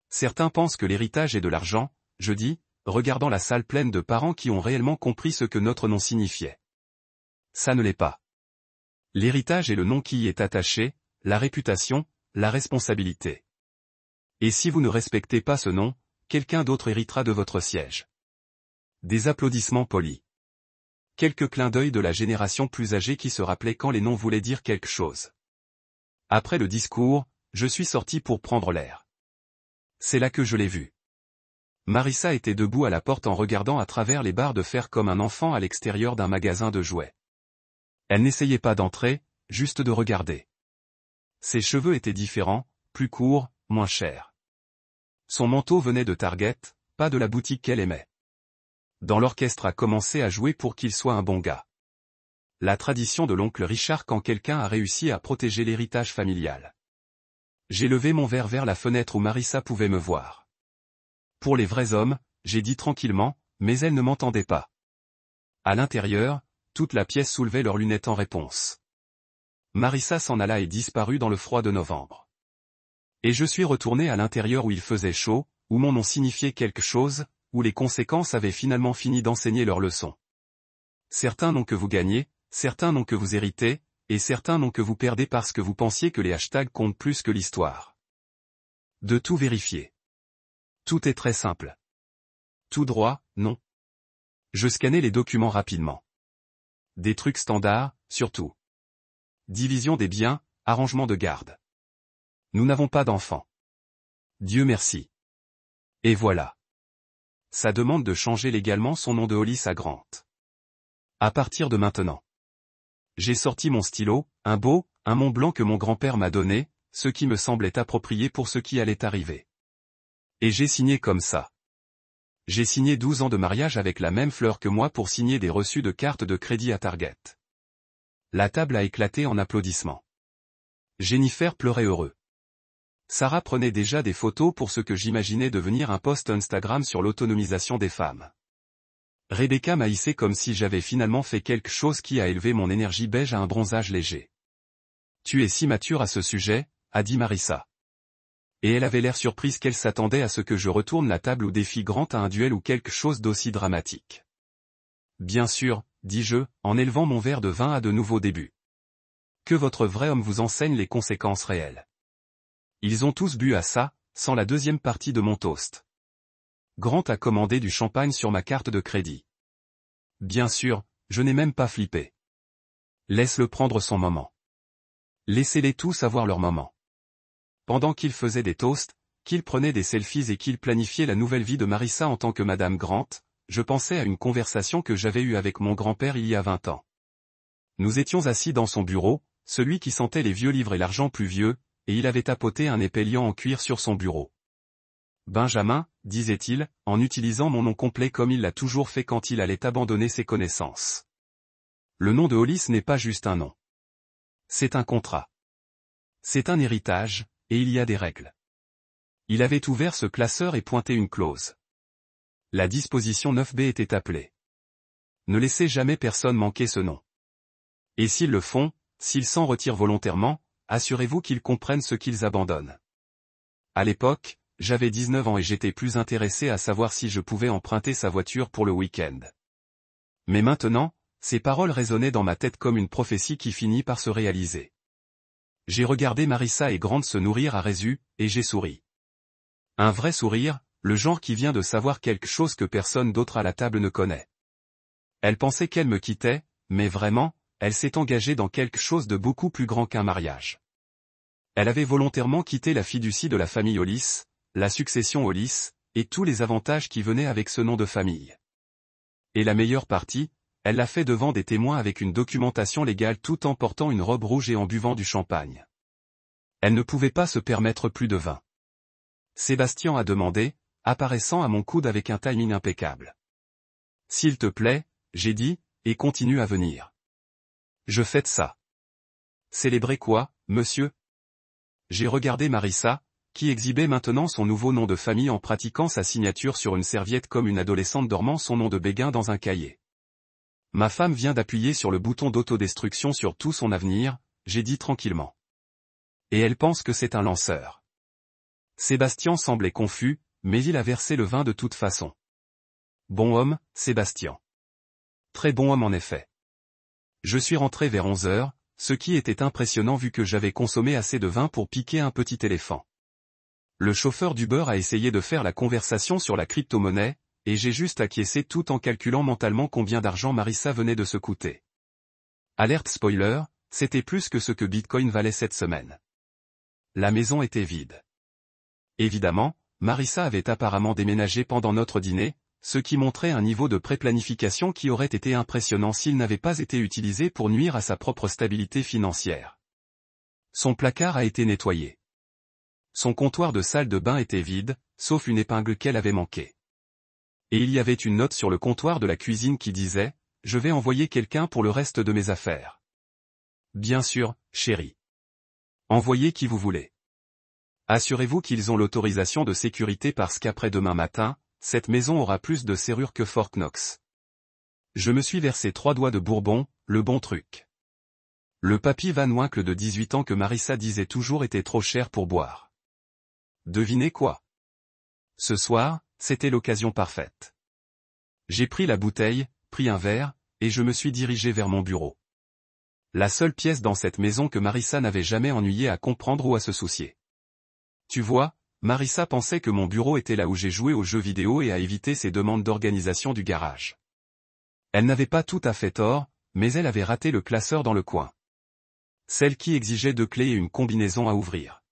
Certains pensent que l'héritage est de l'argent, je dis, regardant la salle pleine de parents qui ont réellement compris ce que notre nom signifiait. Ça ne l'est pas. L'héritage est le nom qui y est attaché, la réputation, la responsabilité. Et si vous ne respectez pas ce nom, quelqu'un d'autre héritera de votre siège. Des applaudissements polis. Quelques clins d'œil de la génération plus âgée qui se rappelait quand les noms voulaient dire quelque chose. Après le discours, je suis sorti pour prendre l'air. C'est là que je l'ai vu. Marissa était debout à la porte en regardant à travers les barres de fer comme un enfant à l'extérieur d'un magasin de jouets. Elle n'essayait pas d'entrer, juste de regarder. Ses cheveux étaient différents, plus courts, moins chers. Son manteau venait de Target, pas de la boutique qu'elle aimait. Dans l'orchestre a commencé à jouer pour qu'il soit un bon gars. La tradition de l'oncle Richard quand quelqu'un a réussi à protéger l'héritage familial. J'ai levé mon verre vers la fenêtre où Marissa pouvait me voir. Pour les vrais hommes, j'ai dit tranquillement, mais elle ne m'entendait pas. À l'intérieur, toute la pièce soulevait leurs lunettes en réponse. Marissa s'en alla et disparut dans le froid de novembre. Et je suis retourné à l'intérieur où il faisait chaud, où mon nom signifiait quelque chose, où les conséquences avaient finalement fini d'enseigner leurs leçons. Certains n'ont que vous gagnez, certains n'ont que vous héritez, et certains n'ont que vous perdez parce que vous pensiez que les hashtags comptent plus que l'histoire. De tout vérifier. Tout est très simple. Tout droit, non. Je scannais les documents rapidement. Des trucs standards, surtout. Division des biens, arrangement de garde. Nous n'avons pas d'enfants. Dieu merci. Et voilà. Ça demande de changer légalement son nom de Hollis à Grant. À partir de maintenant. J'ai sorti mon stylo, un Mont Blanc que mon grand-père m'a donné, ce qui me semblait approprié pour ce qui allait arriver. Et j'ai signé comme ça. J'ai signé 12 ans de mariage avec la même fleur que moi pour signer des reçus de cartes de crédit à Target. La table a éclaté en applaudissements. Jennifer pleurait heureux. Sarah prenait déjà des photos pour ce que j'imaginais devenir un post Instagram sur l'autonomisation des femmes. Rebecca m'a hissé comme si j'avais finalement fait quelque chose qui a élevé mon énergie beige à un bronzage léger. Tu es si mature à ce sujet, a dit Marissa. Et elle avait l'air surprise qu'elle s'attendait à ce que je retourne la table ou défie Grant à un duel ou quelque chose d'aussi dramatique. Bien sûr, dis-je, en élevant mon verre de vin à de nouveaux débuts. Que votre vrai homme vous enseigne les conséquences réelles. Ils ont tous bu à ça, sans la deuxième partie de mon toast. Grant a commandé du champagne sur ma carte de crédit. Bien sûr, je n'ai même pas flippé. Laisse-le prendre son moment. Laissez-les tous avoir leur moment. Pendant qu'il faisait des toasts, qu'il prenait des selfies et qu'il planifiait la nouvelle vie de Marissa en tant que Madame Grant, je pensais à une conversation que j'avais eue avec mon grand-père il y a 20 ans. Nous étions assis dans son bureau, celui qui sentait les vieux livres et l'argent plus vieux, et il avait tapoté un épais liant en cuir sur son bureau. Benjamin, disait-il, en utilisant mon nom complet comme il l'a toujours fait quand il allait abandonner ses connaissances. Le nom de Hollis n'est pas juste un nom. C'est un contrat. C'est un héritage, et il y a des règles. Il avait ouvert ce classeur et pointé une clause. La disposition 9b était appelée. Ne laissez jamais personne manquer ce nom. Et s'ils le font, s'ils s'en retirent volontairement, assurez-vous qu'ils comprennent ce qu'ils abandonnent. À l'époque, j'avais 19 ans et j'étais plus intéressé à savoir si je pouvais emprunter sa voiture pour le week-end. Mais maintenant, ces paroles résonnaient dans ma tête comme une prophétie qui finit par se réaliser. J'ai regardé Marissa et Grant se nourrir à Résu, et j'ai souri. Un vrai sourire, le genre qui vient de savoir quelque chose que personne d'autre à la table ne connaît. Elle pensait qu'elle me quittait, mais vraiment, elle s'est engagée dans quelque chose de beaucoup plus grand qu'un mariage. Elle avait volontairement quitté la fiducie de la famille Hollis, la succession Hollis, et tous les avantages qui venaient avec ce nom de famille. Et la meilleure partie, elle l'a fait devant des témoins avec une documentation légale tout en portant une robe rouge et en buvant du champagne. Elle ne pouvait pas se permettre plus de vin. Sébastien a demandé, apparaissant à mon coude avec un timing impeccable. S'il te plaît, j'ai dit, et continue à venir. Je fête ça. Célébrer quoi, monsieur? J'ai regardé Marissa, qui exhibait maintenant son nouveau nom de famille en pratiquant sa signature sur une serviette comme une adolescente dormant son nom de béguin dans un cahier. Ma femme vient d'appuyer sur le bouton d'autodestruction sur tout son avenir, j'ai dit tranquillement. Et elle pense que c'est un lanceur. Sébastien semblait confus, mais il a versé le vin de toute façon. Bon homme, Sébastien. Très bon homme en effet. Je suis rentré vers 11 heures, ce qui était impressionnant vu que j'avais consommé assez de vin pour piquer un petit éléphant. Le chauffeur d'Uber a essayé de faire la conversation sur la crypto-monnaie, et j'ai juste acquiescé tout en calculant mentalement combien d'argent Marissa venait de se coûter. Alerte spoiler, c'était plus que ce que Bitcoin valait cette semaine. La maison était vide. Évidemment, Marissa avait apparemment déménagé pendant notre dîner, ce qui montrait un niveau de pré-planification qui aurait été impressionnant s'il n'avait pas été utilisé pour nuire à sa propre stabilité financière. Son placard a été nettoyé. Son comptoir de salle de bain était vide, sauf une épingle qu'elle avait manquée. Et il y avait une note sur le comptoir de la cuisine qui disait « Je vais envoyer quelqu'un pour le reste de mes affaires. » Bien sûr, chérie. Envoyez qui vous voulez. Assurez-vous qu'ils ont l'autorisation de sécurité parce qu'après-demain matin, cette maison aura plus de serrures que Fort Knox. Je me suis versé 3 doigts de bourbon, le bon truc. Le papy Van Winkle de 18 ans que Marissa disait toujours était trop cher pour boire. Devinez quoi? Ce soir, c'était l'occasion parfaite. J'ai pris la bouteille, pris un verre, et je me suis dirigé vers mon bureau. La seule pièce dans cette maison que Marissa n'avait jamais ennuyé à comprendre ou à se soucier. Tu vois, Marissa pensait que mon bureau était là où j'ai joué aux jeux vidéo et à éviter ses demandes d'organisation du garage. Elle n'avait pas tout à fait tort, mais elle avait raté le classeur dans le coin. Celle qui exigeait 2 clés et une combinaison à ouvrir.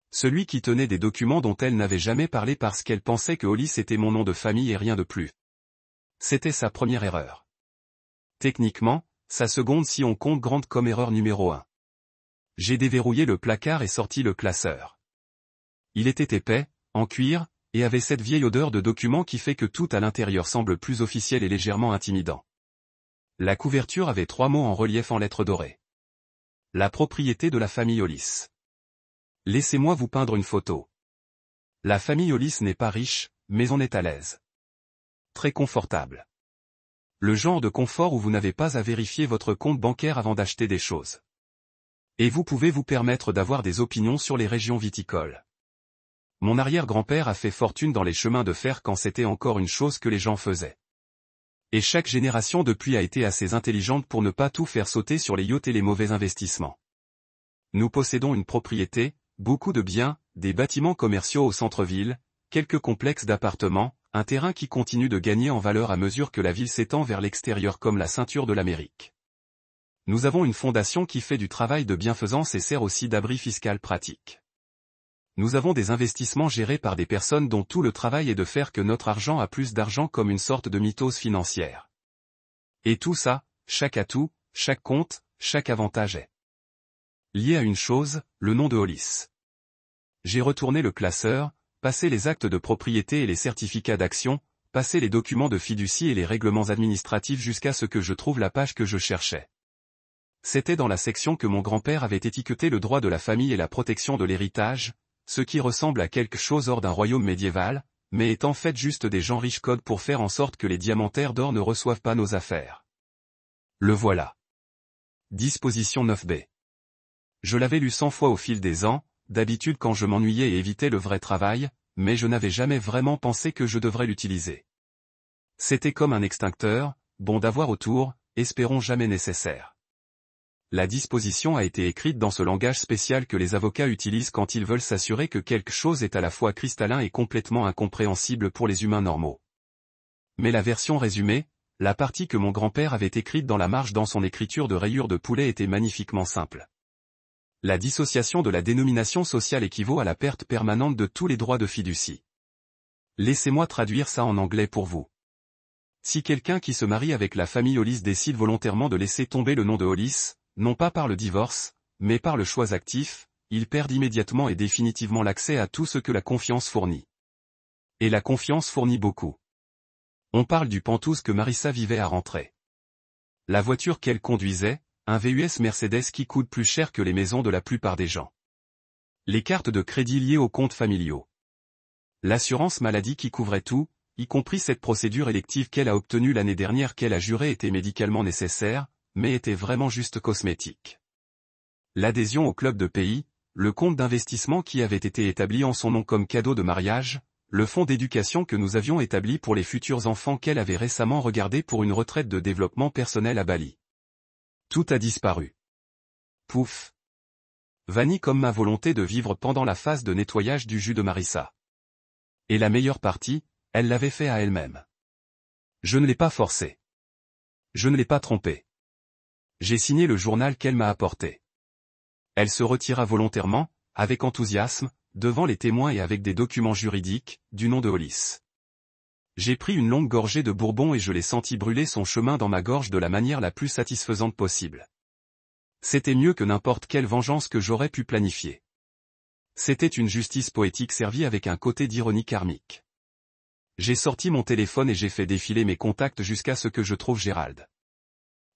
Celui qui tenait des documents dont elle n'avait jamais parlé parce qu'elle pensait que Hollis était mon nom de famille et rien de plus. C'était sa première erreur. Techniquement, sa seconde si on compte grande comme erreur numéro 1. J'ai déverrouillé le placard et sorti le classeur. Il était épais, en cuir, et avait cette vieille odeur de document qui fait que tout à l'intérieur semble plus officiel et légèrement intimidant. La couverture avait 3 mots en relief en lettres dorées. La propriété de la famille Hollis. Laissez-moi vous peindre une photo. La famille Hollis n'est pas riche, mais on est à l'aise. Très confortable. Le genre de confort où vous n'avez pas à vérifier votre compte bancaire avant d'acheter des choses. Et vous pouvez vous permettre d'avoir des opinions sur les régions viticoles. Mon arrière-grand-père a fait fortune dans les chemins de fer quand c'était encore une chose que les gens faisaient. Et chaque génération depuis a été assez intelligente pour ne pas tout faire sauter sur les yachts et les mauvais investissements. Nous possédons une propriété, beaucoup de biens, des bâtiments commerciaux au centre-ville, quelques complexes d'appartements, un terrain qui continue de gagner en valeur à mesure que la ville s'étend vers l'extérieur comme la ceinture de l'Amérique. Nous avons une fondation qui fait du travail de bienfaisance et sert aussi d'abri fiscal pratique. Nous avons des investissements gérés par des personnes dont tout le travail est de faire que notre argent a plus d'argent comme une sorte de mitose financière. Et tout ça, chaque atout, chaque compte, chaque avantage est lié à une chose, le nom de Hollis. J'ai retourné le classeur, passé les actes de propriété et les certificats d'action, passé les documents de fiducie et les règlements administratifs jusqu'à ce que je trouve la page que je cherchais. C'était dans la section que mon grand-père avait étiqueté le droit de la famille et la protection de l'héritage, ce qui ressemble à quelque chose hors d'un royaume médiéval, mais est en fait juste des gens riches code pour faire en sorte que les diamantaires d'or ne reçoivent pas nos affaires. Le voilà. Disposition 9b. Je l'avais lu 100 fois au fil des ans, d'habitude quand je m'ennuyais et évitais le vrai travail, mais je n'avais jamais vraiment pensé que je devrais l'utiliser. C'était comme un extincteur, bon d'avoir autour, espérons jamais nécessaire. La disposition a été écrite dans ce langage spécial que les avocats utilisent quand ils veulent s'assurer que quelque chose est à la fois cristallin et complètement incompréhensible pour les humains normaux. Mais la version résumée, la partie que mon grand-père avait écrite dans la marge dans son écriture de rayures de poulet était magnifiquement simple. La dissociation de la dénomination sociale équivaut à la perte permanente de tous les droits de fiducie. Laissez-moi traduire ça en anglais pour vous. Si quelqu'un qui se marie avec la famille Hollis décide volontairement de laisser tomber le nom de Hollis, non pas par le divorce, mais par le choix actif, il perd immédiatement et définitivement l'accès à tout ce que la confiance fournit. Et la confiance fournit beaucoup. On parle du Pantouse que Marissa vivait à rentrer. La voiture qu'elle conduisait, un VUS Mercedes qui coûte plus cher que les maisons de la plupart des gens. Les cartes de crédit liées aux comptes familiaux. L'assurance maladie qui couvrait tout, y compris cette procédure élective qu'elle a obtenue l'année dernière qu'elle a juré était médicalement nécessaire, mais était vraiment juste cosmétique. L'adhésion au club de pays, le compte d'investissement qui avait été établi en son nom comme cadeau de mariage, le fonds d'éducation que nous avions établi pour les futurs enfants qu'elle avait récemment regardé pour une retraite de développement personnel à Bali. Tout a disparu. Pouf. Vanille comme ma volonté de vivre pendant la phase de nettoyage du jus de Marissa. Et la meilleure partie, elle l'avait fait à elle-même. Je ne l'ai pas forcé. Je ne l'ai pas trompé. J'ai signé le journal qu'elle m'a apporté. Elle se retira volontairement, avec enthousiasme, devant les témoins et avec des documents juridiques, du nom de Hollis. J'ai pris une longue gorgée de bourbon et je l'ai senti brûler son chemin dans ma gorge de la manière la plus satisfaisante possible. C'était mieux que n'importe quelle vengeance que j'aurais pu planifier. C'était une justice poétique servie avec un côté d'ironie karmique. J'ai sorti mon téléphone et j'ai fait défiler mes contacts jusqu'à ce que je trouve Gérald.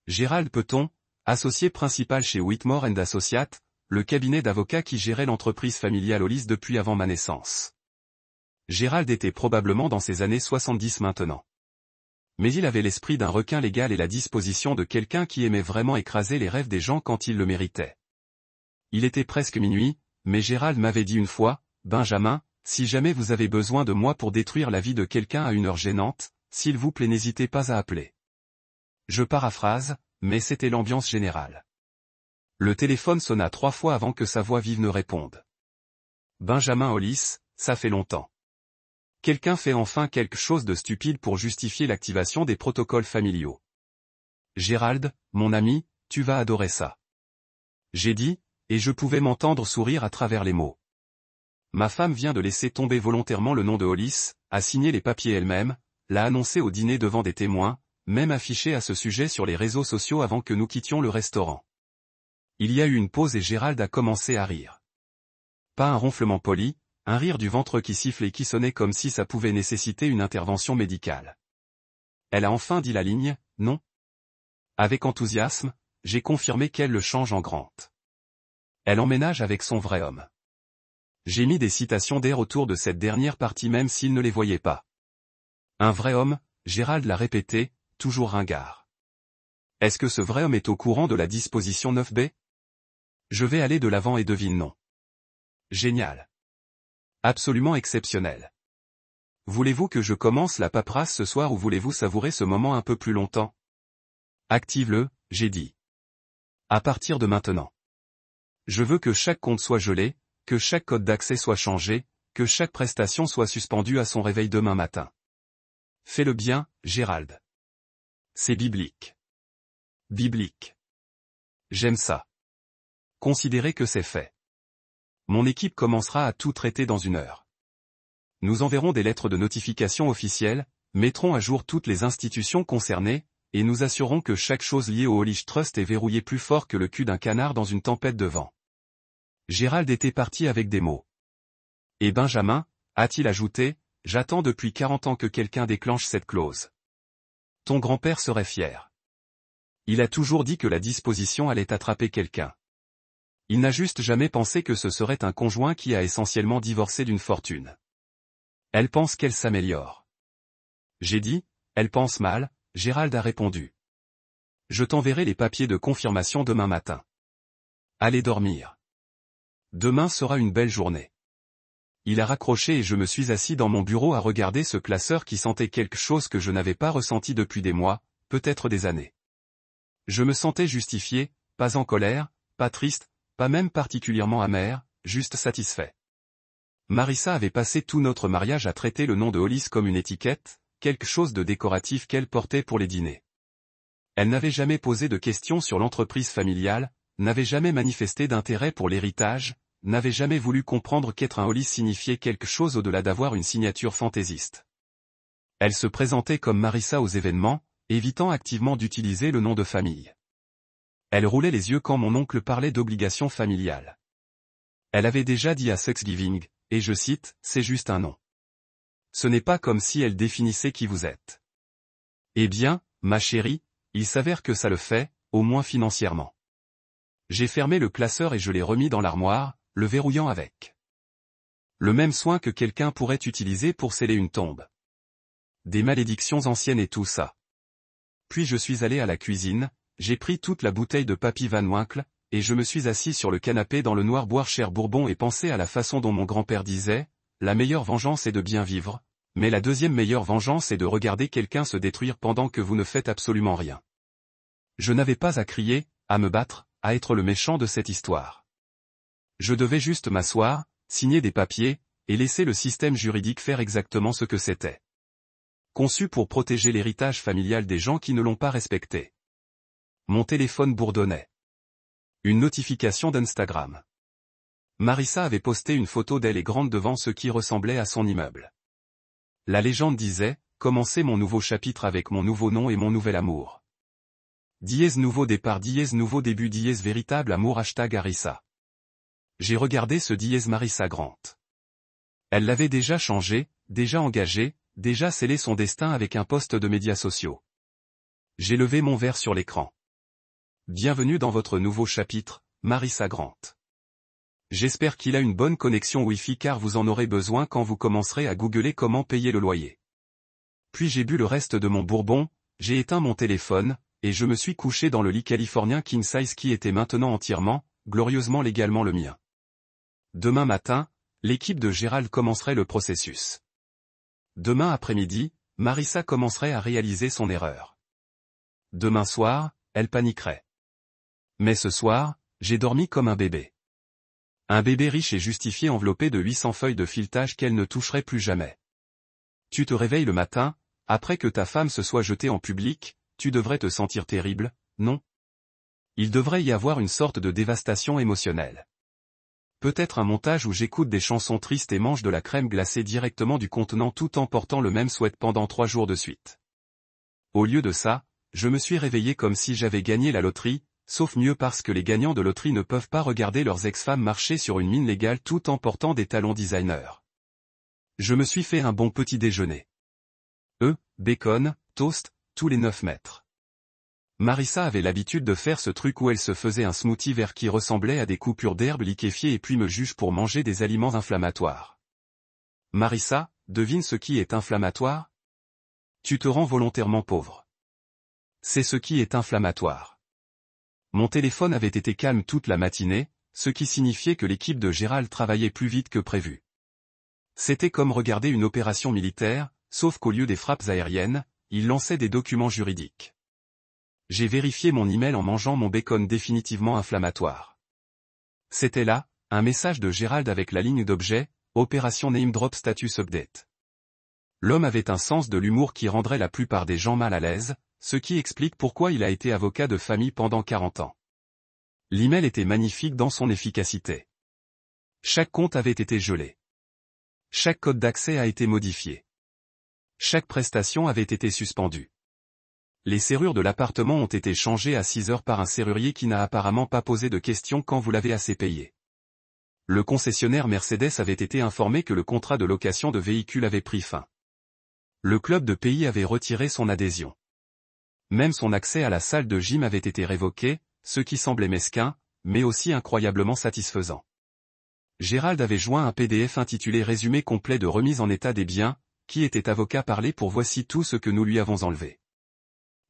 Gérald Peton, associé principal chez Whitmore & Associates, le cabinet d'avocats qui gérait l'entreprise familiale Hollis depuis avant ma naissance. Gérald était probablement dans ses années 70 maintenant. Mais il avait l'esprit d'un requin légal et la disposition de quelqu'un qui aimait vraiment écraser les rêves des gens quand ils le méritaient. Il était presque minuit, mais Gérald m'avait dit une fois, « Benjamin, si jamais vous avez besoin de moi pour détruire la vie de quelqu'un à une heure gênante, s'il vous plaît n'hésitez pas à appeler. » Je paraphrase, mais c'était l'ambiance générale. Le téléphone sonna 3 fois avant que sa voix vive ne réponde. Benjamin Hollis, ça fait longtemps. Quelqu'un fait enfin quelque chose de stupide pour justifier l'activation des protocoles familiaux. Gérald, mon ami, tu vas adorer ça. J'ai dit, et je pouvais m'entendre sourire à travers les mots. Ma femme vient de laisser tomber volontairement le nom de Hollis, a signé les papiers elle-même, l'a annoncé au dîner devant des témoins, même affiché à ce sujet sur les réseaux sociaux avant que nous quittions le restaurant. Il y a eu une pause et Gérald a commencé à rire. Pas un ronflement poli, un rire du ventre qui siffle et qui sonnait comme si ça pouvait nécessiter une intervention médicale. Elle a enfin dit la ligne, non. Avec enthousiasme, j'ai confirmé qu'elle le change en Grant. Elle emménage avec son vrai homme. J'ai mis des citations d'air autour de cette dernière partie même s'il ne les voyait pas. Un vrai homme, Gérald l'a répété, toujours ringard. Est-ce que ce vrai homme est au courant de la disposition 9b? Je vais aller de l'avant et devine non. Génial. Absolument exceptionnel. Voulez-vous que je commence la paperasse ce soir ou voulez-vous savourer ce moment un peu plus longtemps? Active-le, j'ai dit. À partir de maintenant. Je veux que chaque compte soit gelé, que chaque code d'accès soit changé, que chaque prestation soit suspendue à son réveil demain matin. Fais-le bien, Gérald. C'est biblique. Biblique. J'aime ça. Considérez que c'est fait. Mon équipe commencera à tout traiter dans 1 heure. Nous enverrons des lettres de notification officielles, mettrons à jour toutes les institutions concernées, et nous assurerons que chaque chose liée au Hollis Trust est verrouillée plus fort que le cul d'un canard dans une tempête de vent. Gérald était parti avec des mots. Et Benjamin, a-t-il ajouté, j'attends depuis 40 ans que quelqu'un déclenche cette clause. Ton grand-père serait fier. Il a toujours dit que la disposition allait attraper quelqu'un. Il n'a juste jamais pensé que ce serait un conjoint qui a essentiellement divorcé d'une fortune. Elle pense qu'elle s'améliore. J'ai dit, elle pense mal, Gérald a répondu. Je t'enverrai les papiers de confirmation demain matin. Allez dormir. Demain sera une belle journée. Il a raccroché et je me suis assis dans mon bureau à regarder ce classeur qui sentait quelque chose que je n'avais pas ressenti depuis des mois, peut-être des années. Je me sentais justifié, pas en colère, pas triste, pas même particulièrement amer, juste satisfait. Marissa avait passé tout notre mariage à traiter le nom de Hollis comme une étiquette, quelque chose de décoratif qu'elle portait pour les dîners. Elle n'avait jamais posé de questions sur l'entreprise familiale, n'avait jamais manifesté d'intérêt pour l'héritage, n'avait jamais voulu comprendre qu'être un Hollis signifiait quelque chose au-delà d'avoir une signature fantaisiste. Elle se présentait comme Marissa aux événements, évitant activement d'utiliser le nom de famille. Elle roulait les yeux quand mon oncle parlait d'obligations familiales. Elle avait déjà dit à Thanksgiving, et je cite, « C'est juste un nom. Ce n'est pas comme si elle définissait qui vous êtes. » Eh bien, ma chérie, il s'avère que ça le fait, au moins financièrement. J'ai fermé le classeur et je l'ai remis dans l'armoire, le verrouillant avec le même soin que quelqu'un pourrait utiliser pour sceller une tombe. Des malédictions anciennes et tout ça. Puis je suis allé à la cuisine, j'ai pris toute la bouteille de Papy Van Winkle, et je me suis assis sur le canapé dans le noir boire cher bourbon et penser à la façon dont mon grand-père disait, la meilleure vengeance est de bien vivre, mais la deuxième meilleure vengeance est de regarder quelqu'un se détruire pendant que vous ne faites absolument rien. Je n'avais pas à crier, à me battre, à être le méchant de cette histoire. Je devais juste m'asseoir, signer des papiers, et laisser le système juridique faire exactement ce que c'était. Conçu pour protéger l'héritage familial des gens qui ne l'ont pas respecté. Mon téléphone bourdonnait. Une notification d'Instagram. Marissa avait posté une photo d'elle et grande devant ce qui ressemblait à son immeuble. La légende disait, « Commencez mon nouveau chapitre avec mon nouveau nom et mon nouvel amour. » Dièse nouveau départ dièse nouveau début dièse véritable amour hashtag Harissa. J'ai regardé ce dièse Marissa Grant. Elle l'avait déjà changé, déjà engagé, déjà scellé son destin avec un post de médias sociaux. J'ai levé mon verre sur l'écran. Bienvenue dans votre nouveau chapitre, Marissa Grant. J'espère qu'il a une bonne connexion Wi-Fi car vous en aurez besoin quand vous commencerez à googler comment payer le loyer. Puis j'ai bu le reste de mon bourbon, j'ai éteint mon téléphone, et je me suis couché dans le lit californien king size qui était maintenant entièrement, glorieusement légalement le mien. Demain matin, l'équipe de Gérald commencerait le processus. Demain après-midi, Marissa commencerait à réaliser son erreur. Demain soir, elle paniquerait. Mais ce soir, j'ai dormi comme un bébé. Un bébé riche et justifié enveloppé de 800 feuilles de filetage qu'elle ne toucherait plus jamais. Tu te réveilles le matin, après que ta femme se soit jetée en public, tu devrais te sentir terrible, non? Il devrait y avoir une sorte de dévastation émotionnelle. Peut-être un montage où j'écoute des chansons tristes et mange de la crème glacée directement du contenant tout en portant le même sweat pendant 3 jours de suite. Au lieu de ça, je me suis réveillé comme si j'avais gagné la loterie, sauf mieux parce que les gagnants de loterie ne peuvent pas regarder leurs ex-femmes marcher sur une mine légale tout en portant des talons designer. Je me suis fait un bon petit déjeuner. Bacon, toast, tous les 9 mètres. Marissa avait l'habitude de faire ce truc où elle se faisait un smoothie vert qui ressemblait à des coupures d'herbes liquéfiées et puis me juge pour manger des aliments inflammatoires. Marissa, devine ce qui est inflammatoire? Tu te rends volontairement pauvre. C'est ce qui est inflammatoire. Mon téléphone avait été calme toute la matinée, ce qui signifiait que l'équipe de Gérald travaillait plus vite que prévu. C'était comme regarder une opération militaire, sauf qu'au lieu des frappes aériennes, il lançait des documents juridiques. J'ai vérifié mon email en mangeant mon bacon définitivement inflammatoire. C'était là, un message de Gérald avec la ligne d'objet, Opération Name Drop Status Update. L'homme avait un sens de l'humour qui rendrait la plupart des gens mal à l'aise, ce qui explique pourquoi il a été avocat de famille pendant 40 ans. L'email était magnifique dans son efficacité. Chaque compte avait été gelé. Chaque code d'accès a été modifié. Chaque prestation avait été suspendue. Les serrures de l'appartement ont été changées à 6 heures par un serrurier qui n'a apparemment pas posé de questions quand vous l'avez assez payé. Le concessionnaire Mercedes avait été informé que le contrat de location de véhicule avait pris fin. Le club de pays avait retiré son adhésion. Même son accès à la salle de gym avait été révoqué, ce qui semblait mesquin, mais aussi incroyablement satisfaisant. Gérald avait joint un PDF intitulé Résumé complet de remise en état des biens, qui était avocat parlé pour voici tout ce que nous lui avons enlevé.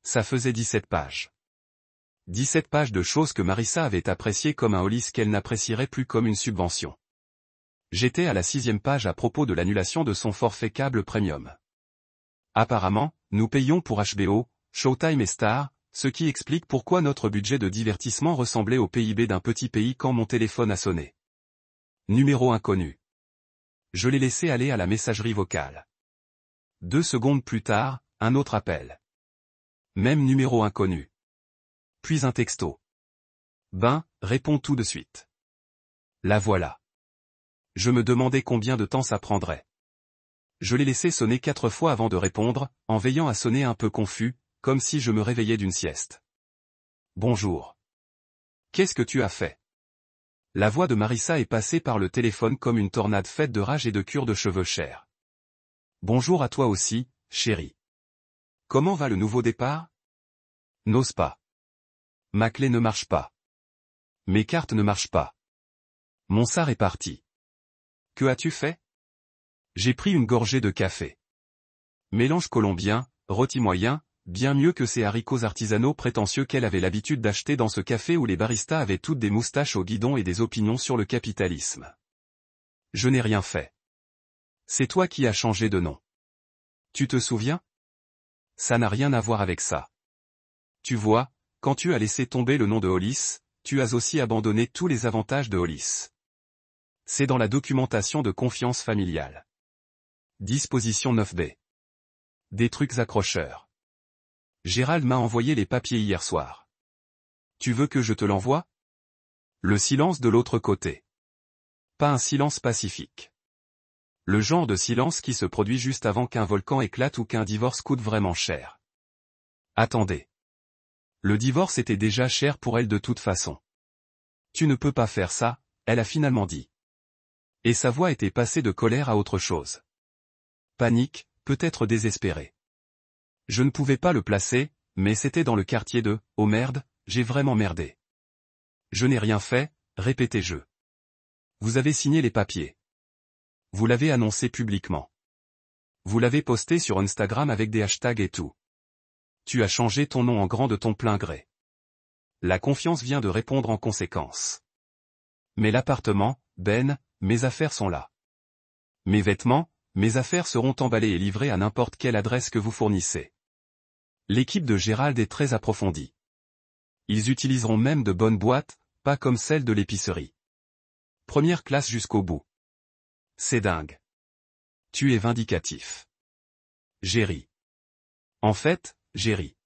Ça faisait 17 pages. 17 pages de choses que Marissa avait appréciées comme un Hollis qu'elle n'apprécierait plus comme une subvention. J'étais à la 6e page à propos de l'annulation de son forfait câble premium. Apparemment, nous payons pour HBO, Showtime et Star, ce qui explique pourquoi notre budget de divertissement ressemblait au PIB d'un petit pays quand mon téléphone a sonné. Numéro inconnu. Je l'ai laissé aller à la messagerie vocale. 2 secondes plus tard, un autre appel. Même numéro inconnu. Puis un texto. Ben, réponds tout de suite. La voilà. Je me demandais combien de temps ça prendrait. Je l'ai laissé sonner 4 fois avant de répondre, en veillant à sonner un peu confus, comme si je me réveillais d'une sieste. Bonjour. Qu'est-ce que tu as fait? La voix de Marissa est passée par le téléphone comme une tornade faite de rage et de cure de cheveux chers. Bonjour à toi aussi, chérie. Comment va le nouveau départ? N'ose pas. Ma clé ne marche pas. Mes cartes ne marchent pas. Mon SAR est parti. Que as-tu fait? J'ai pris une gorgée de café. Mélange colombien, rôti moyen, bien mieux que ces haricots artisanaux prétentieux qu'elle avait l'habitude d'acheter dans ce café où les baristas avaient toutes des moustaches au guidon et des opinions sur le capitalisme. Je n'ai rien fait. C'est toi qui as changé de nom. Tu te souviens? Ça n'a rien à voir avec ça. Tu vois, quand tu as laissé tomber le nom de Hollis, tu as aussi abandonné tous les avantages de Hollis. C'est dans la documentation de confiance familiale. Disposition 9b. Des trucs accrocheurs. Gérald m'a envoyé les papiers hier soir. Tu veux que je te l'envoie? Le silence de l'autre côté. Pas un silence pacifique. Le genre de silence qui se produit juste avant qu'un volcan éclate ou qu'un divorce coûte vraiment cher. Attendez. Le divorce était déjà cher pour elle de toute façon. Tu ne peux pas faire ça, elle a finalement dit. Et sa voix était passée de colère à autre chose. Panique, peut-être désespérée. Je ne pouvais pas le placer, mais c'était dans le quartier de « Oh merde, j'ai vraiment merdé. » Je n'ai rien fait, répétais-je. Vous avez signé les papiers. Vous l'avez annoncé publiquement. Vous l'avez posté sur Instagram avec des hashtags et tout. Tu as changé ton nom en grand de ton plein gré. La confiance vient de répondre en conséquence. Mais l'appartement, Ben, mes affaires sont là. Mes vêtements, mes affaires seront emballées et livrées à n'importe quelle adresse que vous fournissez. L'équipe de Gérald est très approfondie. Ils utiliseront même de bonnes boîtes, pas comme celle de l'épicerie. Première classe jusqu'au bout. C'est dingue. Tu es vindicatif. Géry. En fait, Géry.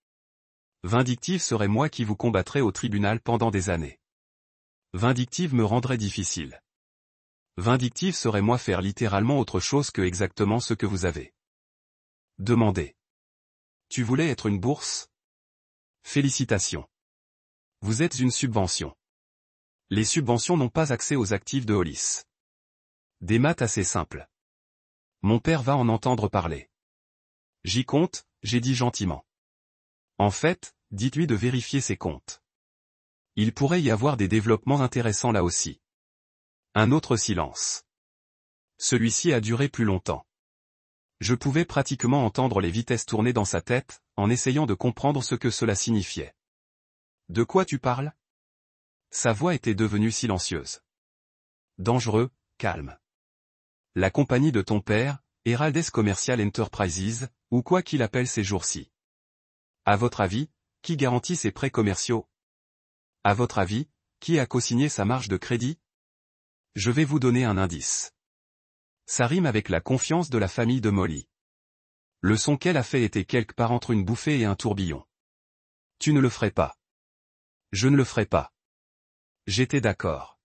Vindictive serait moi qui vous combattrais au tribunal pendant des années. Vindictive me rendrait difficile. Vindictive serait moi faire littéralement autre chose que exactement ce que vous avez demandé. Tu voulais être une bourse? Félicitations. Vous êtes une subvention. Les subventions n'ont pas accès aux actifs de Hollis. Des maths assez simples. Mon père va en entendre parler. J'y compte, j'ai dit gentiment. En fait, dites-lui de vérifier ses comptes. Il pourrait y avoir des développements intéressants là aussi. Un autre silence. Celui-ci a duré plus longtemps. Je pouvais pratiquement entendre les vitesses tourner dans sa tête, en essayant de comprendre ce que cela signifiait. De quoi tu parles? Sa voix était devenue silencieuse. Dangereux, calme. La compagnie de ton père, Heraldes Commercial Enterprises, ou quoi qu'il appelle ces jours-ci. À votre avis, qui garantit ses prêts commerciaux? À votre avis, qui a co-signé sa marge de crédit? Je vais vous donner un indice. Ça rime avec la confiance de la famille de Molly. Le son qu'elle a fait était quelque part entre une bouffée et un tourbillon. Tu ne le ferais pas. Je ne le ferais pas. J'étais d'accord.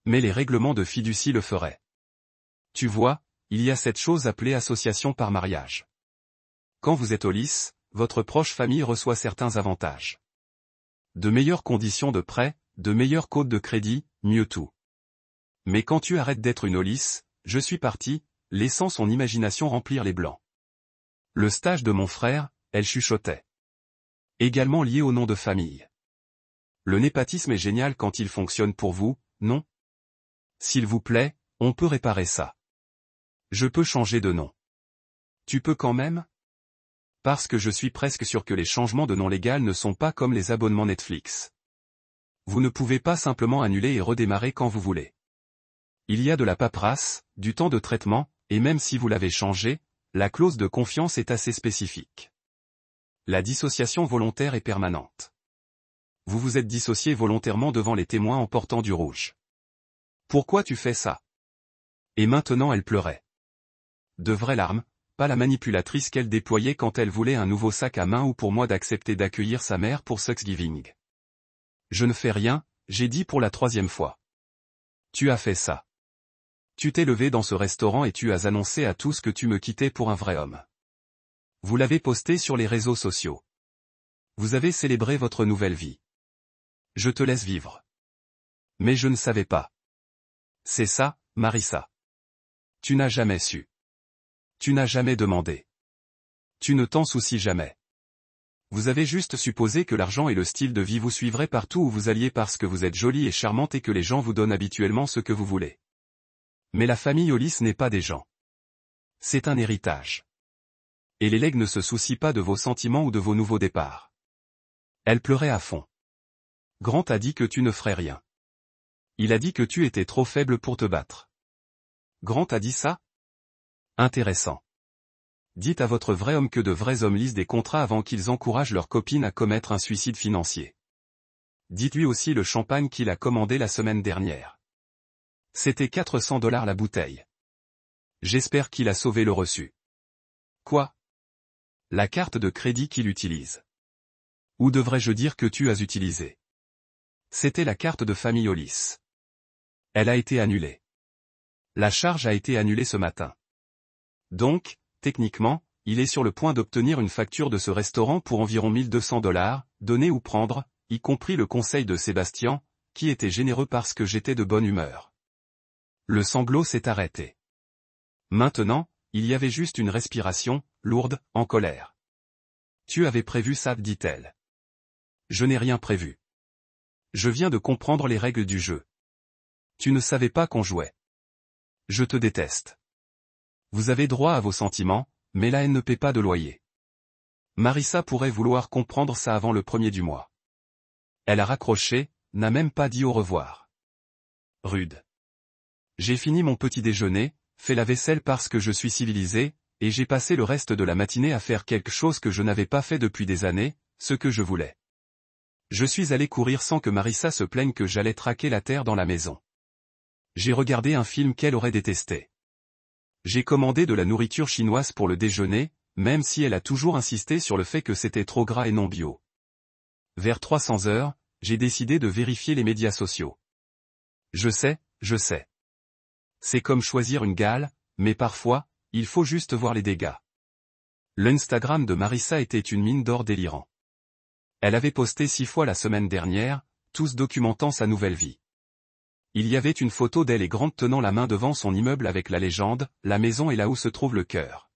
Mais les règlements de fiducie le feraient. Tu vois, il y a cette chose appelée association par mariage. Quand vous êtes Hollis, votre proche famille reçoit certains avantages. De meilleures conditions de prêt, de meilleurs codes de crédit, mieux tout. Mais quand tu arrêtes d'être une Hollis, je suis parti, laissant son imagination remplir les blancs. Le stage de mon frère, elle chuchotait. Également lié au nom de famille. Le népotisme est génial quand il fonctionne pour vous, non? S'il vous plaît, on peut réparer ça. Je peux changer de nom. Tu peux quand même? Parce que je suis presque sûr que les changements de nom légal ne sont pas comme les abonnements Netflix. Vous ne pouvez pas simplement annuler et redémarrer quand vous voulez. Il y a de la paperasse, du temps de traitement, et même si vous l'avez changé, la clause de confiance est assez spécifique. La dissociation volontaire est permanente. Vous vous êtes dissocié volontairement devant les témoins en portant du rouge. Pourquoi tu fais ça? Et maintenant elle pleurait. De vraies larmes, pas la manipulatrice qu'elle déployait quand elle voulait un nouveau sac à main ou pour moi d'accepter d'accueillir sa mère pour Thanksgiving. Je ne fais rien, j'ai dit pour la 3e fois. Tu as fait ça. Tu t'es levé dans ce restaurant et tu as annoncé à tous que tu me quittais pour un vrai homme. Vous l'avez posté sur les réseaux sociaux. Vous avez célébré votre nouvelle vie. Je te laisse vivre. Mais je ne savais pas. C'est ça, Marissa. Tu n'as jamais su. Tu n'as jamais demandé. Tu ne t'en soucies jamais. Vous avez juste supposé que l'argent et le style de vie vous suivraient partout où vous alliez parce que vous êtes jolie et charmante et que les gens vous donnent habituellement ce que vous voulez. Mais la famille Hollis n'est pas des gens. C'est un héritage. Et les legs ne se soucient pas de vos sentiments ou de vos nouveaux départs. Elle pleurait à fond. Grant a dit que tu ne ferais rien. Il a dit que tu étais trop faible pour te battre. Grant a dit ça? Intéressant. Dites à votre vrai homme que de vrais hommes lisent des contrats avant qu'ils encouragent leurs copines à commettre un suicide financier. Dites-lui aussi le champagne qu'il a commandé la semaine dernière. C'était 400 $ la bouteille. J'espère qu'il a sauvé le reçu. Quoi? La carte de crédit qu'il utilise. Ou devrais-je dire que tu as utilisé? C'était la carte de famille Hollis. Elle a été annulée. La charge a été annulée ce matin. Donc, techniquement, il est sur le point d'obtenir une facture de ce restaurant pour environ 1200 $, donner ou prendre, y compris le conseil de Sébastien, qui était généreux parce que j'étais de bonne humeur. Le sanglot s'est arrêté. Maintenant, il y avait juste une respiration, lourde, en colère. Tu avais prévu ça, dit-elle. Je n'ai rien prévu. Je viens de comprendre les règles du jeu. Tu ne savais pas qu'on jouait. Je te déteste. Vous avez droit à vos sentiments, mais la haine ne paie pas de loyer. Marissa pourrait vouloir comprendre ça avant le 1er du mois. Elle a raccroché, n'a même pas dit au revoir. Rude. J'ai fini mon petit déjeuner, fait la vaisselle parce que je suis civilisé, et j'ai passé le reste de la matinée à faire quelque chose que je n'avais pas fait depuis des années, ce que je voulais. Je suis allé courir sans que Marissa se plaigne que j'allais traquer la terre dans la maison. J'ai regardé un film qu'elle aurait détesté. J'ai commandé de la nourriture chinoise pour le déjeuner, même si elle a toujours insisté sur le fait que c'était trop gras et non bio. Vers 300 heures, j'ai décidé de vérifier les médias sociaux. Je sais. C'est comme choisir une gale, mais parfois, il faut juste voir les dégâts. L'Instagram de Marissa était une mine d'or délirant. Elle avait posté 6 fois la semaine dernière, tous documentant sa nouvelle vie. Il y avait une photo d'elle et Grant tenant la main devant son immeuble avec la légende, la maison est là où se trouve le cœur.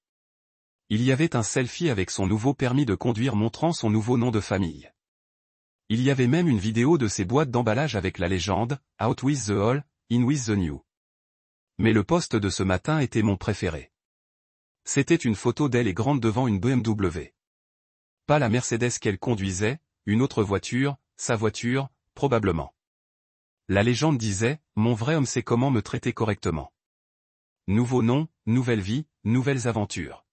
Il y avait un selfie avec son nouveau permis de conduire montrant son nouveau nom de famille. Il y avait même une vidéo de ses boîtes d'emballage avec la légende, Out with the old, in with the new. Mais le post de ce matin était mon préféré. C'était une photo d'elle et Grant devant une BMW. Pas la Mercedes qu'elle conduisait, une autre voiture, sa voiture, probablement. La légende disait, mon vrai homme sait comment me traiter correctement. Nouveau nom, nouvelle vie, nouvelles aventures.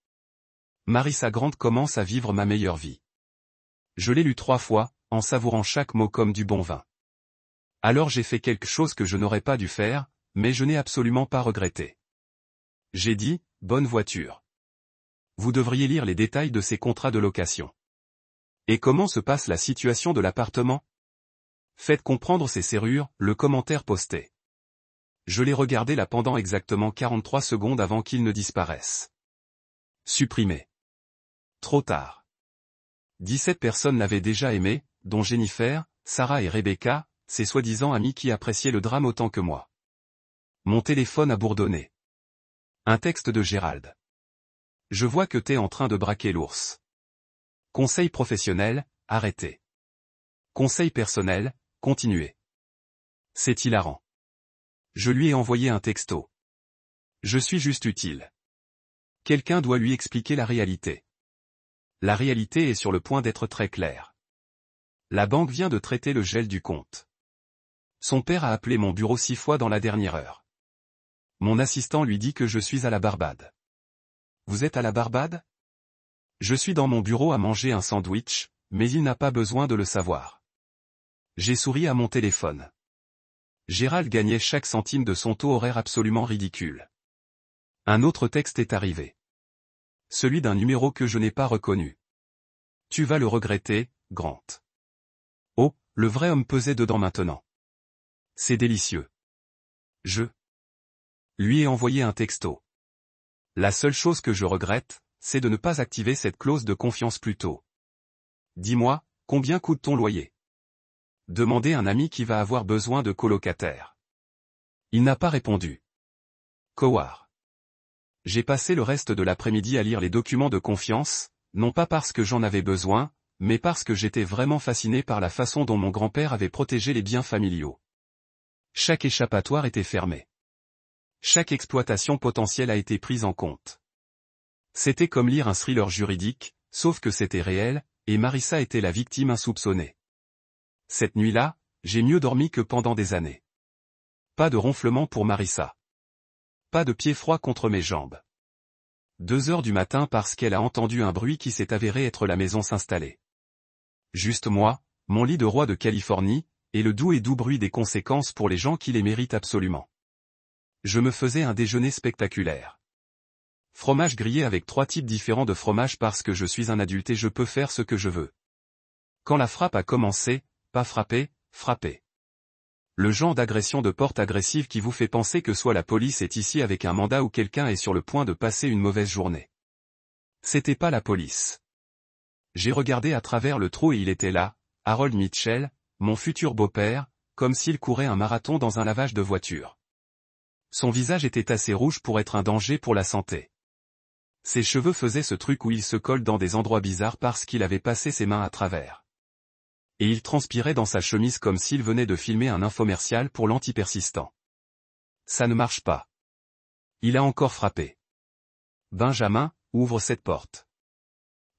Marissa Grant commence à vivre ma meilleure vie. Je l'ai lu 3 fois, en savourant chaque mot comme du bon vin. Alors j'ai fait quelque chose que je n'aurais pas dû faire, mais je n'ai absolument pas regretté. J'ai dit, bonne voiture. Vous devriez lire les détails de ces contrats de location. Et comment se passe la situation de l'appartement? Faites comprendre ces serrures, le commentaire posté. Je l'ai regardé là pendant exactement 43 secondes avant qu'il ne disparaisse. Supprimé. Trop tard. 17 personnes l'avaient déjà aimé, dont Jennifer, Sarah et Rebecca, ces soi-disant amis qui appréciaient le drame autant que moi. Mon téléphone a bourdonné. Un texte de Gérald. Je vois que t'es en train de braquer l'ours. Conseil professionnel, arrêtez. Conseil personnel, continuez. C'est hilarant. Je lui ai envoyé un texto. Je suis juste utile. Quelqu'un doit lui expliquer la réalité. La réalité est sur le point d'être très claire. La banque vient de traiter le gel du compte. Son père a appelé mon bureau 6 fois dans la dernière heure. Mon assistant lui dit que je suis à la Barbade. Vous êtes à la Barbade? Je suis dans mon bureau à manger un sandwich, mais il n'a pas besoin de le savoir. J'ai souri à mon téléphone. Gérald gagnait chaque centime de son taux horaire absolument ridicule. Un autre texte est arrivé. Celui d'un numéro que je n'ai pas reconnu. Tu vas le regretter, Grant. Oh, le vrai homme pesait dedans maintenant. C'est délicieux. Je lui ai envoyé un texto. La seule chose que je regrette, c'est de ne pas activer cette clause de confiance plus tôt. Dis-moi, combien coûte ton loyer? Demandez un ami qui va avoir besoin de colocataire. Il n'a pas répondu. Coward. J'ai passé le reste de l'après-midi à lire les documents de confiance, non pas parce que j'en avais besoin, mais parce que j'étais vraiment fasciné par la façon dont mon grand-père avait protégé les biens familiaux. Chaque échappatoire était fermé. Chaque exploitation potentielle a été prise en compte. C'était comme lire un thriller juridique, sauf que c'était réel, et Marissa était la victime insoupçonnée. Cette nuit-là, j'ai mieux dormi que pendant des années. Pas de ronflement pour Marissa. Pas de pied froid contre mes jambes. 2 heures du matin parce qu'elle a entendu un bruit qui s'est avéré être la maison s'installer. Juste moi, mon lit de roi de Californie, et le doux et doux bruit des conséquences pour les gens qui les méritent absolument. Je me faisais un déjeuner spectaculaire. Fromage grillé avec 3 types différents de fromage parce que je suis un adulte et je peux faire ce que je veux. Quand la frappe a commencé, pas frapper, frapper. Le genre d'agression de porte agressive qui vous fait penser que soit la police est ici avec un mandat ou quelqu'un est sur le point de passer une mauvaise journée. C'était pas la police. J'ai regardé à travers le trou et il était là, Harold Mitchell, mon futur beau-père, comme s'il courait un marathon dans un lavage de voiture. Son visage était assez rouge pour être un danger pour la santé. Ses cheveux faisaient ce truc où il se colle dans des endroits bizarres parce qu'il avait passé ses mains à travers. Et il transpirait dans sa chemise comme s'il venait de filmer un infomercial pour l'antipersistant. Ça ne marche pas. Il a encore frappé. Benjamin, ouvre cette porte.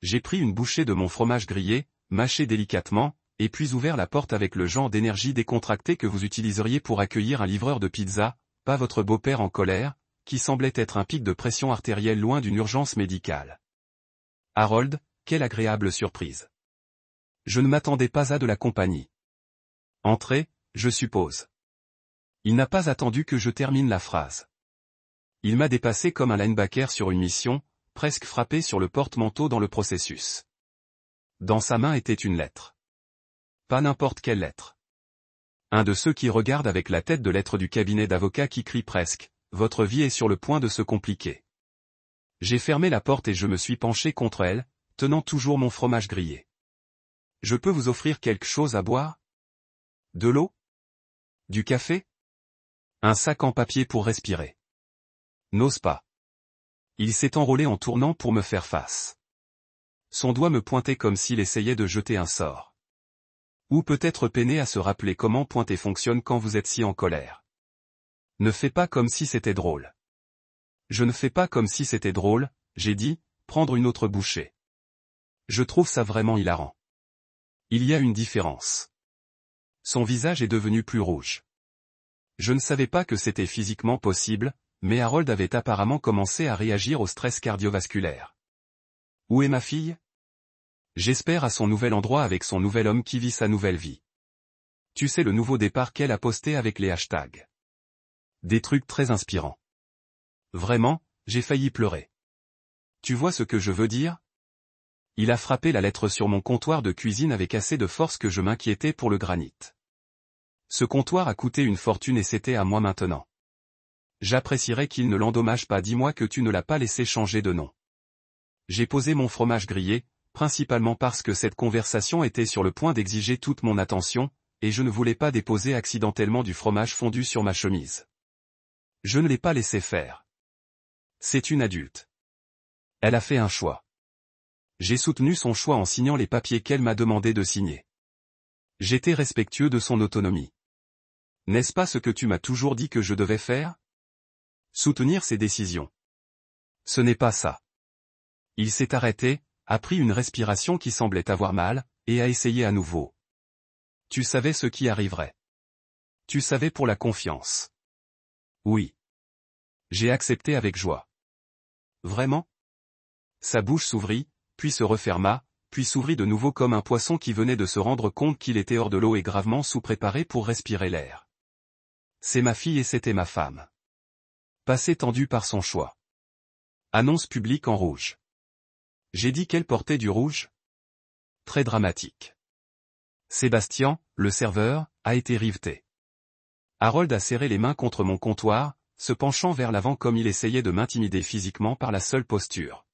J'ai pris une bouchée de mon fromage grillé, mâché délicatement, et puis ouvert la porte avec le genre d'énergie décontractée que vous utiliseriez pour accueillir un livreur de pizza, pas votre beau-père en colère, qui semblait être un pic de pression artérielle loin d'une urgence médicale. Harold, quelle agréable surprise. Je ne m'attendais pas à de la compagnie. Entrez, je suppose. Il n'a pas attendu que je termine la phrase. Il m'a dépassé comme un linebacker sur une mission, presque frappé sur le porte-manteau dans le processus. Dans sa main était une lettre. Pas n'importe quelle lettre. Un de ceux qui regardent avec la tête de lettre du cabinet d'avocats qui crie presque, « Votre vie est sur le point de se compliquer ». J'ai fermé la porte et je me suis penché contre elle, tenant toujours mon fromage grillé. Je peux vous offrir quelque chose à boire? De l'eau? Du café? Un sac en papier pour respirer. N'ose pas. Il s'est enrôlé en tournant pour me faire face. Son doigt me pointait comme s'il essayait de jeter un sort. Ou peut-être peiné à se rappeler comment pointer fonctionne quand vous êtes si en colère. Ne fais pas comme si c'était drôle. Je ne fais pas comme si c'était drôle, j'ai dit, prendre une autre bouchée. Je trouve ça vraiment hilarant. Il y a une différence. Son visage est devenu plus rouge. Je ne savais pas que c'était physiquement possible, mais Harold avait apparemment commencé à réagir au stress cardiovasculaire. Où est ma fille? J'espère à son nouvel endroit avec son nouvel homme qui vit sa nouvelle vie. Tu sais le nouveau départ qu'elle a posté avec les hashtags. Des trucs très inspirants. Vraiment, j'ai failli pleurer. Tu vois ce que je veux dire? Il a frappé la lettre sur mon comptoir de cuisine avec assez de force que je m'inquiétais pour le granit. Ce comptoir a coûté une fortune et c'était à moi maintenant. J'apprécierais qu'il ne l'endommage pas. Dis-moi que tu ne l'as pas laissé changer de nom. J'ai posé mon fromage grillé, principalement parce que cette conversation était sur le point d'exiger toute mon attention, et je ne voulais pas déposer accidentellement du fromage fondu sur ma chemise. Je ne l'ai pas laissé faire. C'est une adulte. Elle a fait un choix. J'ai soutenu son choix en signant les papiers qu'elle m'a demandé de signer. J'étais respectueux de son autonomie. N'est-ce pas ce que tu m'as toujours dit que je devais faire? Soutenir ses décisions. Ce n'est pas ça. Il s'est arrêté, a pris une respiration qui semblait avoir mal, et a essayé à nouveau. Tu savais ce qui arriverait. Tu savais pour la confiance. Oui. J'ai accepté avec joie. Vraiment? Sa bouche s'ouvrit, puis se referma, puis s'ouvrit de nouveau comme un poisson qui venait de se rendre compte qu'il était hors de l'eau et gravement sous-préparé pour respirer l'air. C'est ma fille et c'était ma femme. Passé tendu par son choix. Annonce publique en rouge. J'ai dit qu'elle portait du rouge? Très dramatique. Sébastien, le serveur, a été riveté. Harold a serré les mains contre mon comptoir, se penchant vers l'avant comme il essayait de m'intimider physiquement par la seule posture.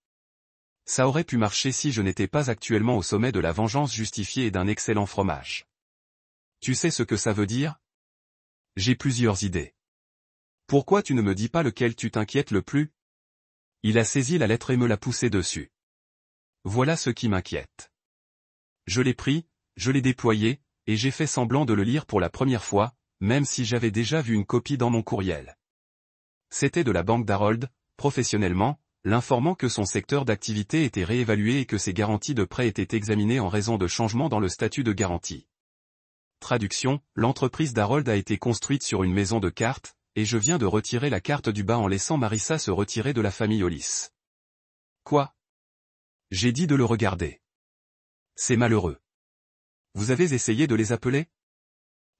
Ça aurait pu marcher si je n'étais pas actuellement au sommet de la vengeance justifiée et d'un excellent fromage. Tu sais ce que ça veut dire? J'ai plusieurs idées. Pourquoi tu ne me dis pas lequel tu t'inquiètes le plus? Il a saisi la lettre et me l'a poussée dessus. Voilà ce qui m'inquiète. Je l'ai pris, je l'ai déployé, et j'ai fait semblant de le lire pour la première fois, même si j'avais déjà vu une copie dans mon courriel. C'était de la banque d'Harold, professionnellement, l'informant que son secteur d'activité était réévalué et que ses garanties de prêt étaient examinées en raison de changements dans le statut de garantie. Traduction, l'entreprise d'Harold a été construite sur une maison de cartes, et je viens de retirer la carte du bas en laissant Marissa se retirer de la famille Hollis. Quoi? J'ai dit de le regarder. C'est malheureux. Vous avez essayé de les appeler?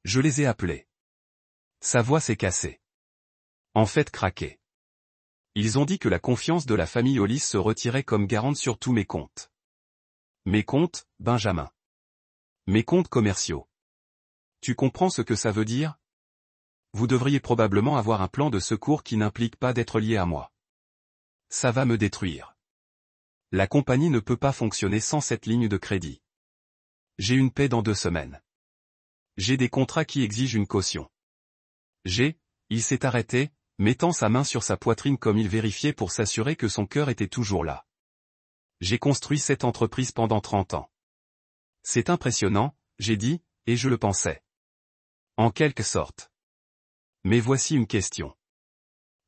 Je les ai appelés. Sa voix s'est cassée. En fait craqué. Ils ont dit que la confiance de la famille Hollis se retirait comme garante sur tous mes comptes. Mes comptes, Benjamin. Mes comptes commerciaux. Tu comprends ce que ça veut dire? Vous devriez probablement avoir un plan de secours qui n'implique pas d'être lié à moi. Ça va me détruire. La compagnie ne peut pas fonctionner sans cette ligne de crédit. J'ai une paie dans 2 semaines. J'ai des contrats qui exigent une caution. Il s'est arrêté, mettant sa main sur sa poitrine comme il vérifiait pour s'assurer que son cœur était toujours là. J'ai construit cette entreprise pendant 30 ans. C'est impressionnant, j'ai dit, et je le pensais. En quelque sorte. Mais voici une question.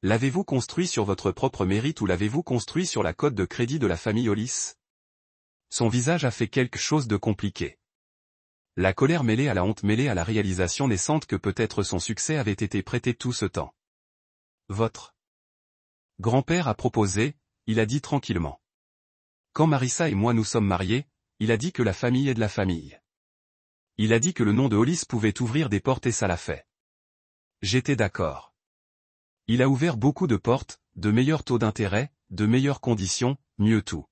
L'avez-vous construit sur votre propre mérite ou l'avez-vous construit sur la cote de crédit de la famille Hollis? Son visage a fait quelque chose de compliqué. La colère mêlée à la honte mêlée à la réalisation naissante que peut-être son succès avait été prêté tout ce temps. Votre grand-père a proposé, il a dit tranquillement. Quand Marissa et moi nous sommes mariés, il a dit que la famille est de la famille. Il a dit que le nom de Hollis pouvait ouvrir des portes et ça l'a fait. J'étais d'accord. Il a ouvert beaucoup de portes, de meilleurs taux d'intérêt, de meilleures conditions, mieux tout.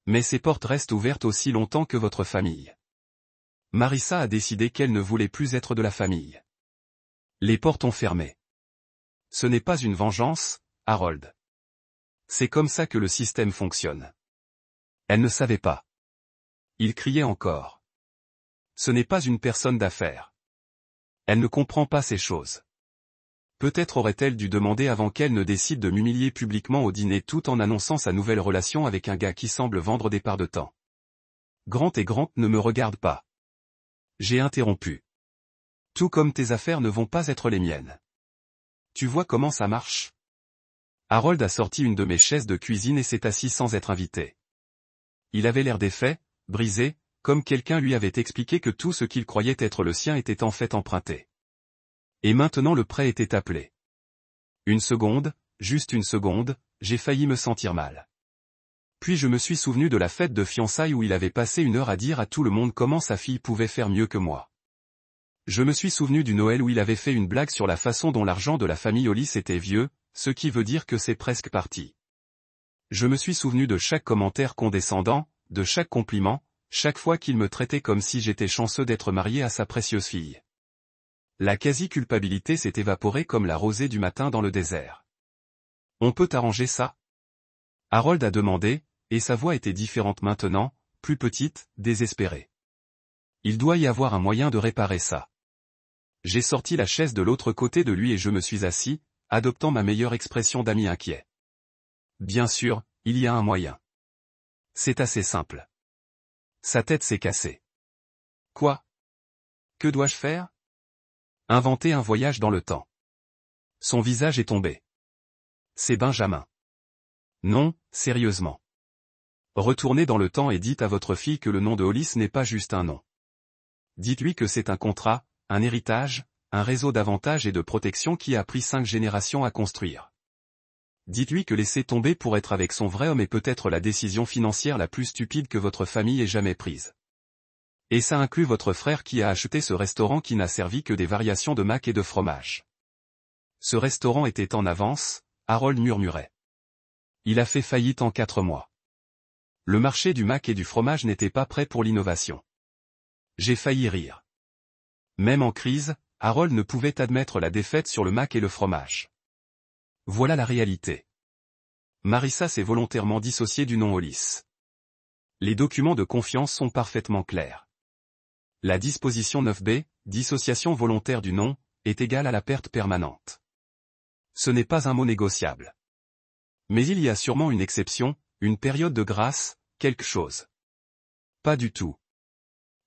Mais ces portes restent ouvertes aussi longtemps que votre famille. Marissa a décidé qu'elle ne voulait plus être de la famille. Les portes ont fermé. Ce n'est pas une vengeance, Harold. C'est comme ça que le système fonctionne. Elle ne savait pas. Il criait encore. Ce n'est pas une personne d'affaires. Elle ne comprend pas ces choses. Peut-être aurait-elle dû demander avant qu'elle ne décide de m'humilier publiquement au dîner tout en annonçant sa nouvelle relation avec un gars qui semble vendre des parts de temps. Grant et Grant ne me regardent pas. J'ai interrompu. Tout comme tes affaires ne vont pas être les miennes. Tu vois comment ça marche? Harold a sorti une de mes chaises de cuisine et s'est assis sans être invité. Il avait l'air défait, brisé, comme quelqu'un lui avait expliqué que tout ce qu'il croyait être le sien était en fait emprunté. Et maintenant le prêt était appelé. Une seconde, juste une seconde, j'ai failli me sentir mal. Puis je me suis souvenu de la fête de fiançailles où il avait passé 1 heure à dire à tout le monde comment sa fille pouvait faire mieux que moi. Je me suis souvenu du Noël où il avait fait une blague sur la façon dont l'argent de la famille Hollis était vieux, ce qui veut dire que c'est presque parti. Je me suis souvenu de chaque commentaire condescendant, de chaque compliment, chaque fois qu'il me traitait comme si j'étais chanceux d'être marié à sa précieuse fille. La quasi-culpabilité s'est évaporée comme la rosée du matin dans le désert. On peut arranger ça? Harold a demandé, et sa voix était différente maintenant, plus petite, désespérée. Il doit y avoir un moyen de réparer ça. J'ai sorti la chaise de l'autre côté de lui et je me suis assis, adoptant ma meilleure expression d'ami inquiet. Bien sûr, il y a un moyen. C'est assez simple. Sa tête s'est cassée. Quoi? Que dois-je faire? Inventer un voyage dans le temps. Son visage est tombé. C'est Benjamin. Non, sérieusement. Retournez dans le temps et dites à votre fille que le nom de Hollis n'est pas juste un nom. Dites-lui que c'est un contrat, un héritage, un réseau d'avantages et de protection qui a pris 5 générations à construire. Dites-lui que laisser tomber pour être avec son vrai homme est peut-être la décision financière la plus stupide que votre famille ait jamais prise. Et ça inclut votre frère qui a acheté ce restaurant qui n'a servi que des variations de mac et de fromage. Ce restaurant était en avance, Harold murmurait. Il a fait faillite en 4 mois. Le marché du mac et du fromage n'était pas prêt pour l'innovation. J'ai failli rire. Même en crise, Harold ne pouvait admettre la défaite sur le mac et le fromage. Voilà la réalité. Marissa s'est volontairement dissociée du nom Hollis. Les documents de confiance sont parfaitement clairs. La disposition 9b, dissociation volontaire du nom, est égale à la perte permanente. Ce n'est pas un mot négociable. Mais il y a sûrement une exception, une période de grâce, quelque chose. Pas du tout.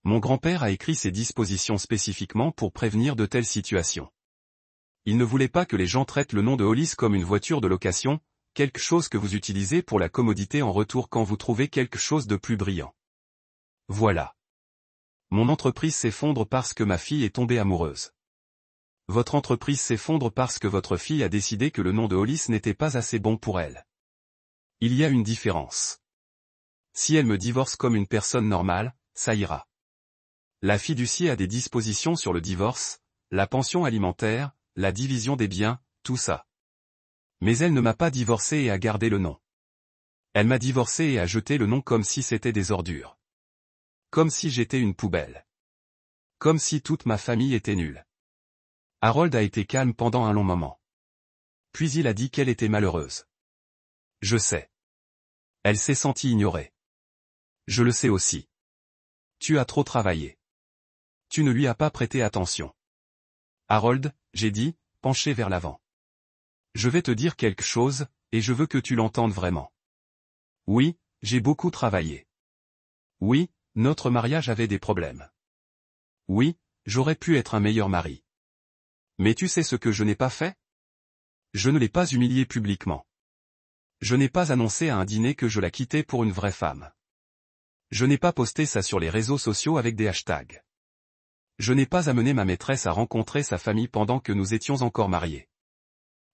Mon grand-père a écrit ces dispositions spécifiquement pour prévenir de telles situations. Il ne voulait pas que les gens traitent le nom de Hollis comme une voiture de location, quelque chose que vous utilisez pour la commodité en retour quand vous trouvez quelque chose de plus brillant. Voilà. Mon entreprise s'effondre parce que ma fille est tombée amoureuse. Votre entreprise s'effondre parce que votre fille a décidé que le nom de Hollis n'était pas assez bon pour elle. Il y a une différence. Si elle me divorce comme une personne normale, ça ira. La fiducie a des dispositions sur le divorce, la pension alimentaire, la division des biens, tout ça. Mais elle ne m'a pas divorcé et a gardé le nom. Elle m'a divorcé et a jeté le nom comme si c'était des ordures. Comme si j'étais une poubelle. Comme si toute ma famille était nulle. Harold a été calme pendant un long moment. Puis il a dit qu'elle était malheureuse. Je sais. Elle s'est sentie ignorée. Je le sais aussi. Tu as trop travaillé. Tu ne lui as pas prêté attention. Harold, j'ai dit, penché vers l'avant. Je vais te dire quelque chose, et je veux que tu l'entendes vraiment. Oui, j'ai beaucoup travaillé. Oui, notre mariage avait des problèmes. Oui, j'aurais pu être un meilleur mari. Mais tu sais ce que je n'ai pas fait? Je ne l'ai pas humilié publiquement. Je n'ai pas annoncé à un dîner que je la quittais pour une vraie femme. Je n'ai pas posté ça sur les réseaux sociaux avec des hashtags. Je n'ai pas amené ma maîtresse à rencontrer sa famille pendant que nous étions encore mariés.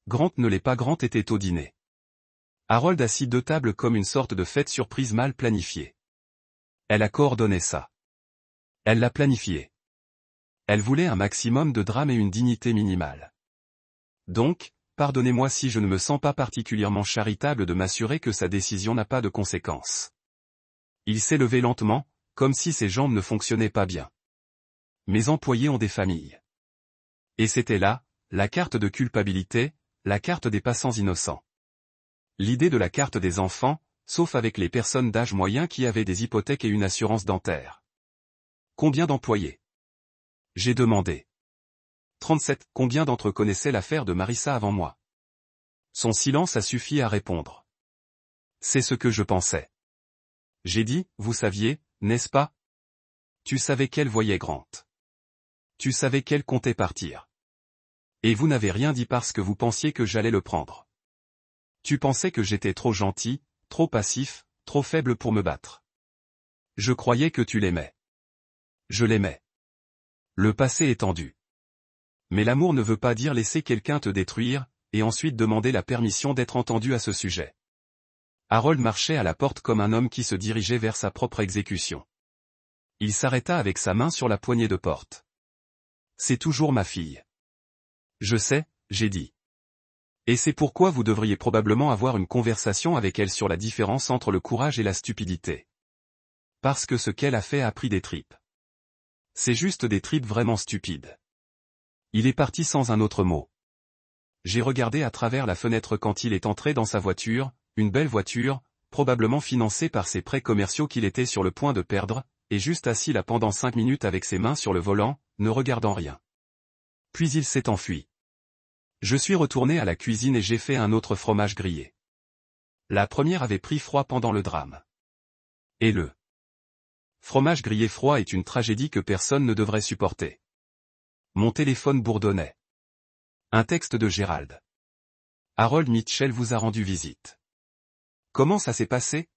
Grant ne l'est pas, Grant était au dîner. Harold assis deux tables comme une sorte de fête surprise mal planifiée. Elle a coordonné ça. Elle l'a planifié. Elle voulait un maximum de drame et une dignité minimale. Donc, pardonnez-moi si je ne me sens pas particulièrement charitable de m'assurer que sa décision n'a pas de conséquences. Il s'est levé lentement, comme si ses jambes ne fonctionnaient pas bien. Mes employés ont des familles. Et c'était là, la carte de culpabilité, la carte des passants innocents. L'idée de la carte des enfants, sauf avec les personnes d'âge moyen qui avaient des hypothèques et une assurance dentaire. Combien d'employés? J'ai demandé. 37. Combien d'entre eux connaissaient l'affaire de Marissa avant moi? Son silence a suffi à répondre. C'est ce que je pensais. J'ai dit, vous saviez, n'est-ce pas? Tu savais qu'elle voyait Grant. Tu savais qu'elle comptait partir. Et vous n'avez rien dit parce que vous pensiez que j'allais le prendre. Tu pensais que j'étais trop gentil, trop passif, trop faible pour me battre. Je croyais que tu l'aimais. Je l'aimais. Le passé est tendu. Mais l'amour ne veut pas dire laisser quelqu'un te détruire, et ensuite demander la permission d'être entendu à ce sujet. Harold marchait à la porte comme un homme qui se dirigeait vers sa propre exécution. Il s'arrêta avec sa main sur la poignée de porte. C'est toujours ma fille. Je sais, j'ai dit. Et c'est pourquoi vous devriez probablement avoir une conversation avec elle sur la différence entre le courage et la stupidité. Parce que ce qu'elle a fait a pris des tripes. C'est juste des tripes vraiment stupides. Il est parti sans un autre mot. J'ai regardé à travers la fenêtre quand il est entré dans sa voiture, une belle voiture, probablement financée par ses prêts commerciaux qu'il était sur le point de perdre, et juste assis là pendant 5 minutes avec ses mains sur le volant, ne regardant rien. Puis il s'est enfui. Je suis retourné à la cuisine et j'ai fait un autre fromage grillé. La première avait pris froid pendant le drame. Et le fromage grillé froid est une tragédie que personne ne devrait supporter. Mon téléphone bourdonnait. Un texte de Gérald. Harold Mitchell vous a rendu visite. Comment ça s'est passé?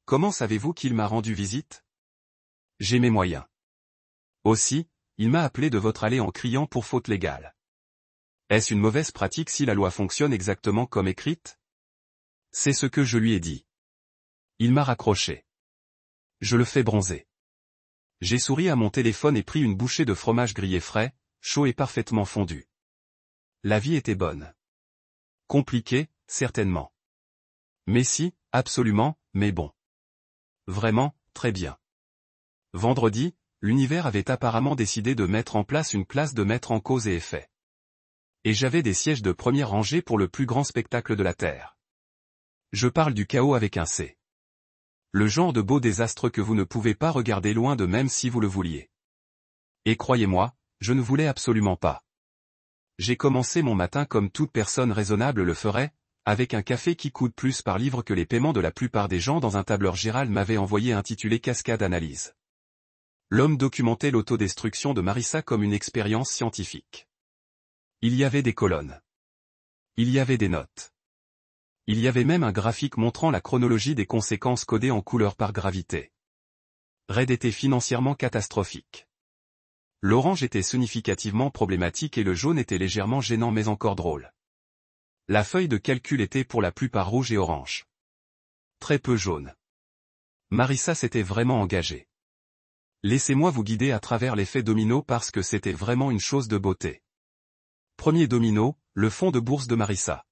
Comment savez-vous qu'il m'a rendu visite? J'ai mes moyens. Aussi, il m'a appelé de votre allée en criant pour faute légale. Est-ce une mauvaise pratique si la loi fonctionne exactement comme écrite? C'est ce que je lui ai dit. Il m'a raccroché. Je le fais bronzer. J'ai souri à mon téléphone et pris une bouchée de fromage grillé frais, chaud et parfaitement fondu. La vie était bonne. Compliquée, certainement. Mais si, absolument, mais bon. Vraiment, très bien. Vendredi, l'univers avait apparemment décidé de mettre en place une classe de maître en cause et effet. Et j'avais des sièges de première rangée pour le plus grand spectacle de la Terre. Je parle du chaos avec un C. Le genre de beau désastre que vous ne pouvez pas regarder loin de même si vous le vouliez. Et croyez-moi, je ne voulais absolument pas. J'ai commencé mon matin comme toute personne raisonnable le ferait, avec un café qui coûte plus par livre que les paiements de la plupart des gens dans un tableur. Gérald m'avait envoyé intitulé Cascade Analyse. L'homme documentait l'autodestruction de Marissa comme une expérience scientifique. Il y avait des colonnes. Il y avait des notes. Il y avait même un graphique montrant la chronologie des conséquences codées en couleur par gravité. Red était financièrement catastrophique. L'orange était significativement problématique et le jaune était légèrement gênant mais encore drôle. La feuille de calcul était pour la plupart rouge et orange. Très peu jaune. Marissa s'était vraiment engagée. Laissez-moi vous guider à travers l'effet domino parce que c'était vraiment une chose de beauté. Premier domino, le fonds de bourse de Marissa.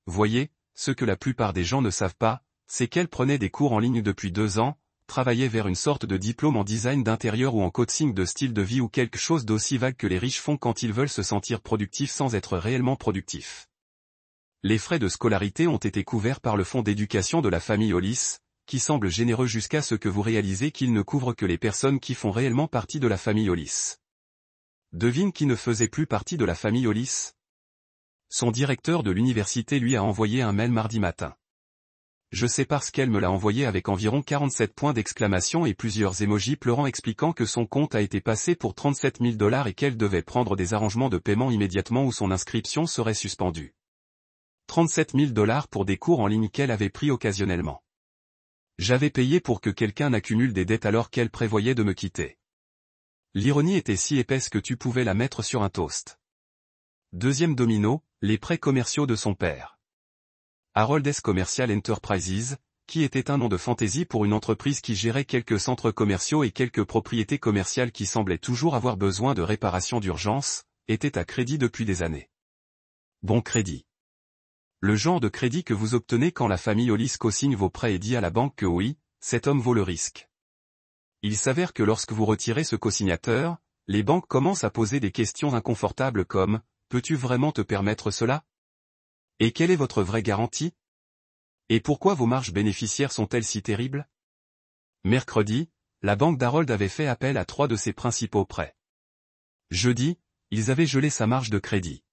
Voyez, ce que la plupart des gens ne savent pas, c'est qu'elle prenait des cours en ligne depuis 2 ans, travaillait vers une sorte de diplôme en design d'intérieur ou en coaching de style de vie ou quelque chose d'aussi vague que les riches font quand ils veulent se sentir productifs sans être réellement productifs. Les frais de scolarité ont été couverts par le fonds d'éducation de la famille Hollis, qui semble généreux jusqu'à ce que vous réalisez qu'il ne couvre que les personnes qui font réellement partie de la famille Hollis. Devine qui ne faisait plus partie de la famille Hollis? Son directeur de l'université lui a envoyé un mail mardi matin. Je sais parce qu'elle me l'a envoyé avec environ 47 points d'exclamation et plusieurs émojis pleurant expliquant que son compte a été passé pour 37 000 $ et qu'elle devait prendre des arrangements de paiement immédiatement ou son inscription serait suspendue. 37 000 $ pour des cours en ligne qu'elle avait pris occasionnellement. J'avais payé pour que quelqu'un n'accumule des dettes alors qu'elle prévoyait de me quitter. L'ironie était si épaisse que tu pouvais la mettre sur un toast. Deuxième domino, les prêts commerciaux de son père. Harold S. Commercial Enterprises, qui était un nom de fantaisie pour une entreprise qui gérait quelques centres commerciaux et quelques propriétés commerciales qui semblaient toujours avoir besoin de réparation d'urgence, était à crédit depuis des années. Bon crédit. Le genre de crédit que vous obtenez quand la famille Hollis co-signe vos prêts et dit à la banque que oui, cet homme vaut le risque. Il s'avère que lorsque vous retirez ce co-signateur, les banques commencent à poser des questions inconfortables comme « Peux-tu vraiment te permettre cela ? Et quelle est votre vraie garantie ? Et pourquoi vos marges bénéficiaires sont-elles si terribles ?» Mercredi, la banque d'Harold avait fait appel à 3 de ses principaux prêts. Jeudi, ils avaient gelé sa marge de crédit.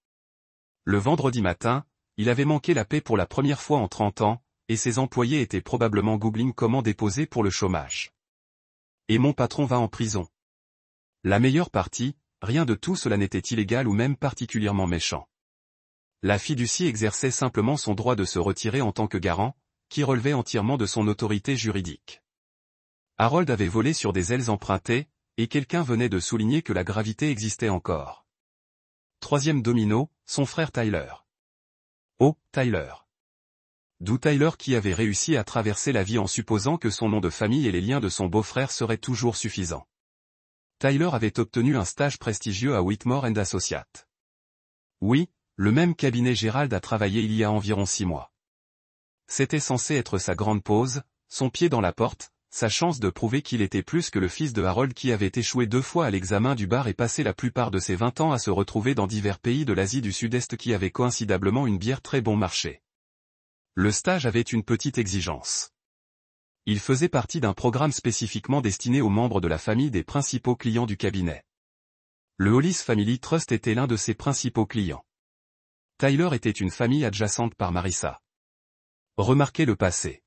Le vendredi matin, il avait manqué la paie pour la première fois en 30 ans, et ses employés étaient probablement googling comment déposer pour le chômage. Et mon patron va en prison. La meilleure partie, rien de tout cela n'était illégal ou même particulièrement méchant. La fiducie exerçait simplement son droit de se retirer en tant que garant, qui relevait entièrement de son autorité juridique. Harold avait volé sur des ailes empruntées, et quelqu'un venait de souligner que la gravité existait encore. Troisième domino, son frère Tyler. Oh, Tyler. D'où Tyler qui avait réussi à traverser la vie en supposant que son nom de famille et les liens de son beau-frère seraient toujours suffisants. Tyler avait obtenu un stage prestigieux à Whitmore & Associates. Oui, le même cabinet Gérald a travaillé il y a environ 6 mois. C'était censé être sa grande pause, son pied dans la porte, sa chance de prouver qu'il était plus que le fils de Harold qui avait échoué 2 fois à l'examen du bar et passé la plupart de ses 20 ans à se retrouver dans divers pays de l'Asie du Sud-Est qui avaient coïncidablement une bière très bon marché. Le stage avait une petite exigence. Il faisait partie d'un programme spécifiquement destiné aux membres de la famille des principaux clients du cabinet. Le Hollis Family Trust était l'un de ses principaux clients. Tyler était une famille adjacente par Marissa. Remarquez le passé.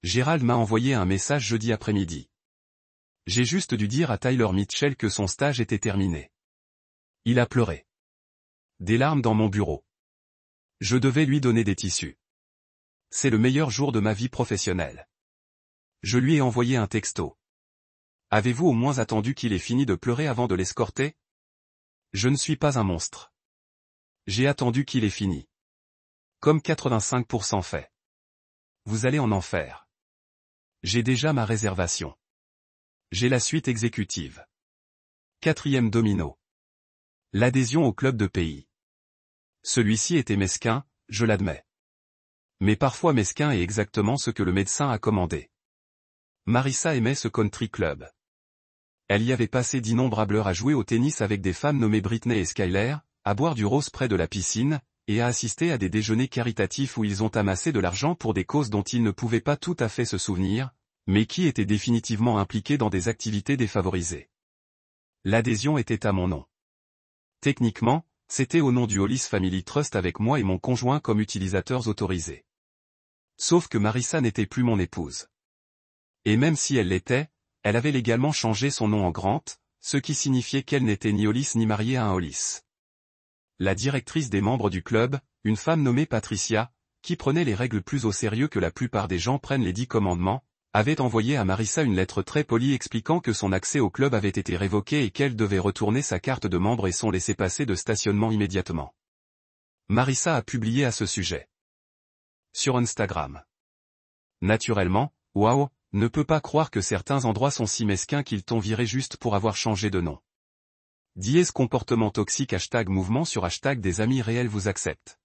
Gérald m'a envoyé un message jeudi après-midi. J'ai juste dû dire à Tyler Mitchell que son stage était terminé. Il a pleuré. Des larmes dans mon bureau. Je devais lui donner des tissus. C'est le meilleur jour de ma vie professionnelle. Je lui ai envoyé un texto. Avez-vous au moins attendu qu'il ait fini de pleurer avant de l'escorter ? Je ne suis pas un monstre. J'ai attendu qu'il ait fini. Comme 85% fait. Vous allez en enfer. J'ai déjà ma réservation. J'ai la suite exécutive. Quatrième domino. L'adhésion au club de pays. Celui-ci était mesquin, je l'admets. Mais parfois mesquin est exactement ce que le médecin a commandé. Marissa aimait ce country club. Elle y avait passé d'innombrables heures à jouer au tennis avec des femmes nommées Britney et Skyler, à boire du rose près de la piscine, et à assister à des déjeuners caritatifs où ils ont amassé de l'argent pour des causes dont ils ne pouvaient pas tout à fait se souvenir, mais qui étaient définitivement impliqués dans des activités défavorisées. L'adhésion était à mon nom. Techniquement, c'était au nom du Hollis Family Trust avec moi et mon conjoint comme utilisateurs autorisés. Sauf que Marissa n'était plus mon épouse. Et même si elle l'était, elle avait légalement changé son nom en Grant, ce qui signifiait qu'elle n'était ni Hollis ni mariée à un Hollis. La directrice des membres du club, une femme nommée Patricia, qui prenait les règles plus au sérieux que la plupart des gens prennent les 10 commandements, avait envoyé à Marissa une lettre très polie expliquant que son accès au club avait été révoqué et qu'elle devait retourner sa carte de membre et son laissez-passer de stationnement immédiatement. Marissa a publié à ce sujet sur Instagram. Naturellement, waouh, ne peut pas croire que certains endroits sont si mesquins qu'ils t'ont viré juste pour avoir changé de nom. Dièse comportement toxique #mouvement sur #des amis réels vous acceptent.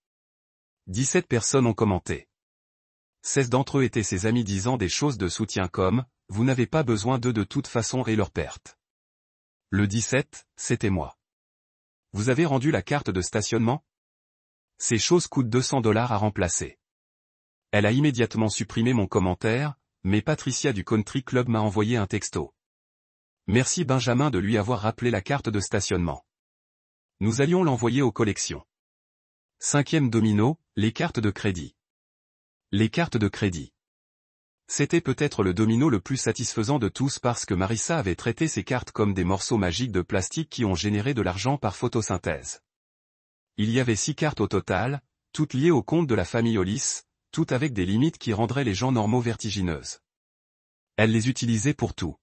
17 personnes ont commenté. 16 d'entre eux étaient ses amis disant des choses de soutien comme « Vous n'avez pas besoin d'eux de toute façon et leur perte ». Le 17, c'était moi. Vous avez rendu la carte de stationnement? Ces choses coûtent $200 à remplacer. Elle a immédiatement supprimé mon commentaire, mais Patricia du Country Club m'a envoyé un texto. Merci Benjamin de lui avoir rappelé la carte de stationnement. Nous allions l'envoyer aux collections. 5e domino, les cartes de crédit. Les cartes de crédit. C'était peut-être le domino le plus satisfaisant de tous parce que Marissa avait traité ces cartes comme des morceaux magiques de plastique qui ont généré de l'argent par photosynthèse. Il y avait 6 cartes au total, toutes liées au compte de la famille Hollis, toutes avec des limites qui rendraient les gens normaux vertigineuses. Elle les utilisait pour tout.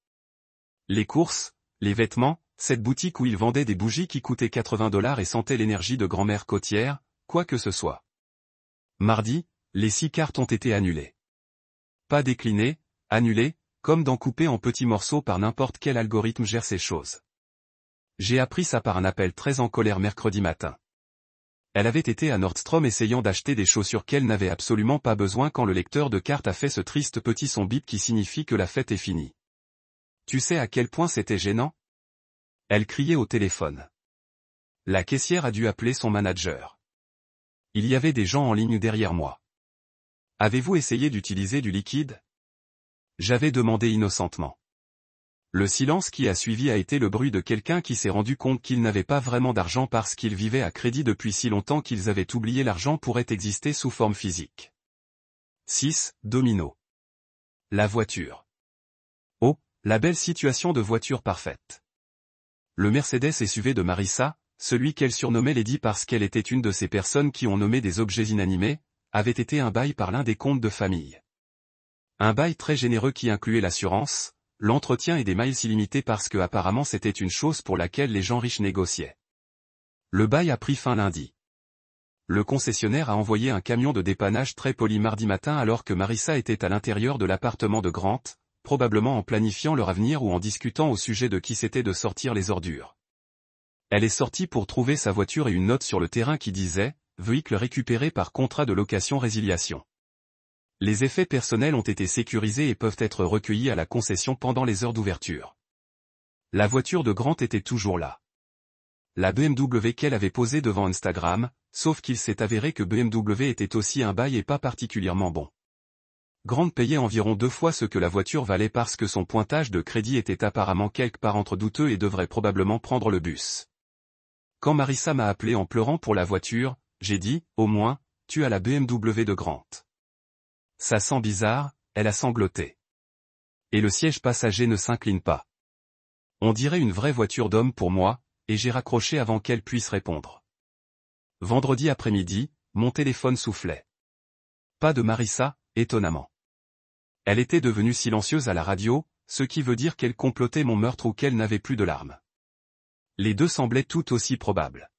Les courses, les vêtements, cette boutique où ils vendaient des bougies qui coûtaient $80 et sentaient l'énergie de grand-mère côtière, quoi que ce soit. Mardi, les 6 cartes ont été annulées. Pas déclinées, annulées, comme d'en couper en petits morceaux par n'importe quel algorithme gère ces choses. J'ai appris ça par un appel très en colère mercredi matin. Elle avait été à Nordstrom essayant d'acheter des chaussures qu'elle n'avait absolument pas besoin quand le lecteur de cartes a fait ce triste petit son bip qui signifie que la fête est finie. Tu sais à quel point c'était gênant? Elle criait au téléphone. La caissière a dû appeler son manager. Il y avait des gens en ligne derrière moi. Avez-vous essayé d'utiliser du liquide? J'avais demandé innocentement. Le silence qui a suivi a été le bruit de quelqu'un qui s'est rendu compte qu'il n'avait pas vraiment d'argent parce qu'il vivait à crédit depuis si longtemps qu'ils avaient oublié l'argent pourrait exister sous forme physique. 6. Domino. La voiture. Oh, la belle situation de voiture parfaite. Le Mercedes SUV de Marissa, celui qu'elle surnommait Lady parce qu'elle était une de ces personnes qui ont nommé des objets inanimés, avait été un bail par l'un des comptes de famille. Un bail très généreux qui incluait l'assurance, l'entretien et des miles illimités parce que apparemment c'était une chose pour laquelle les gens riches négociaient. Le bail a pris fin lundi. Le concessionnaire a envoyé un camion de dépannage très poli mardi matin alors que Marissa était à l'intérieur de l'appartement de Grant, probablement en planifiant leur avenir ou en discutant au sujet de qui c'était de sortir les ordures. Elle est sortie pour trouver sa voiture et une note sur le terrain qui disait « Véhicule récupéré par contrat de location-résiliation ». Les effets personnels ont été sécurisés et peuvent être recueillis à la concession pendant les heures d'ouverture. La voiture de Grant était toujours là. La BMW qu'elle avait posée devant Instagram, sauf qu'il s'est avéré que BMW était aussi un bail et pas particulièrement bon. Grant payait environ 2 fois ce que la voiture valait parce que son pointage de crédit était apparemment quelque part entre douteux et devrait probablement prendre le bus. Quand Marissa m'a appelé en pleurant pour la voiture, j'ai dit, au moins, tu as la BMW de Grant. Ça sent bizarre, elle a sangloté. Et le siège passager ne s'incline pas. On dirait une vraie voiture d'homme pour moi, et j'ai raccroché avant qu'elle puisse répondre. Vendredi après-midi, mon téléphone soufflait. Pas de Marissa, étonnamment. Elle était devenue silencieuse à la radio, ce qui veut dire qu'elle complotait mon meurtre ou qu'elle n'avait plus de larmes. Les deux semblaient tout aussi probables.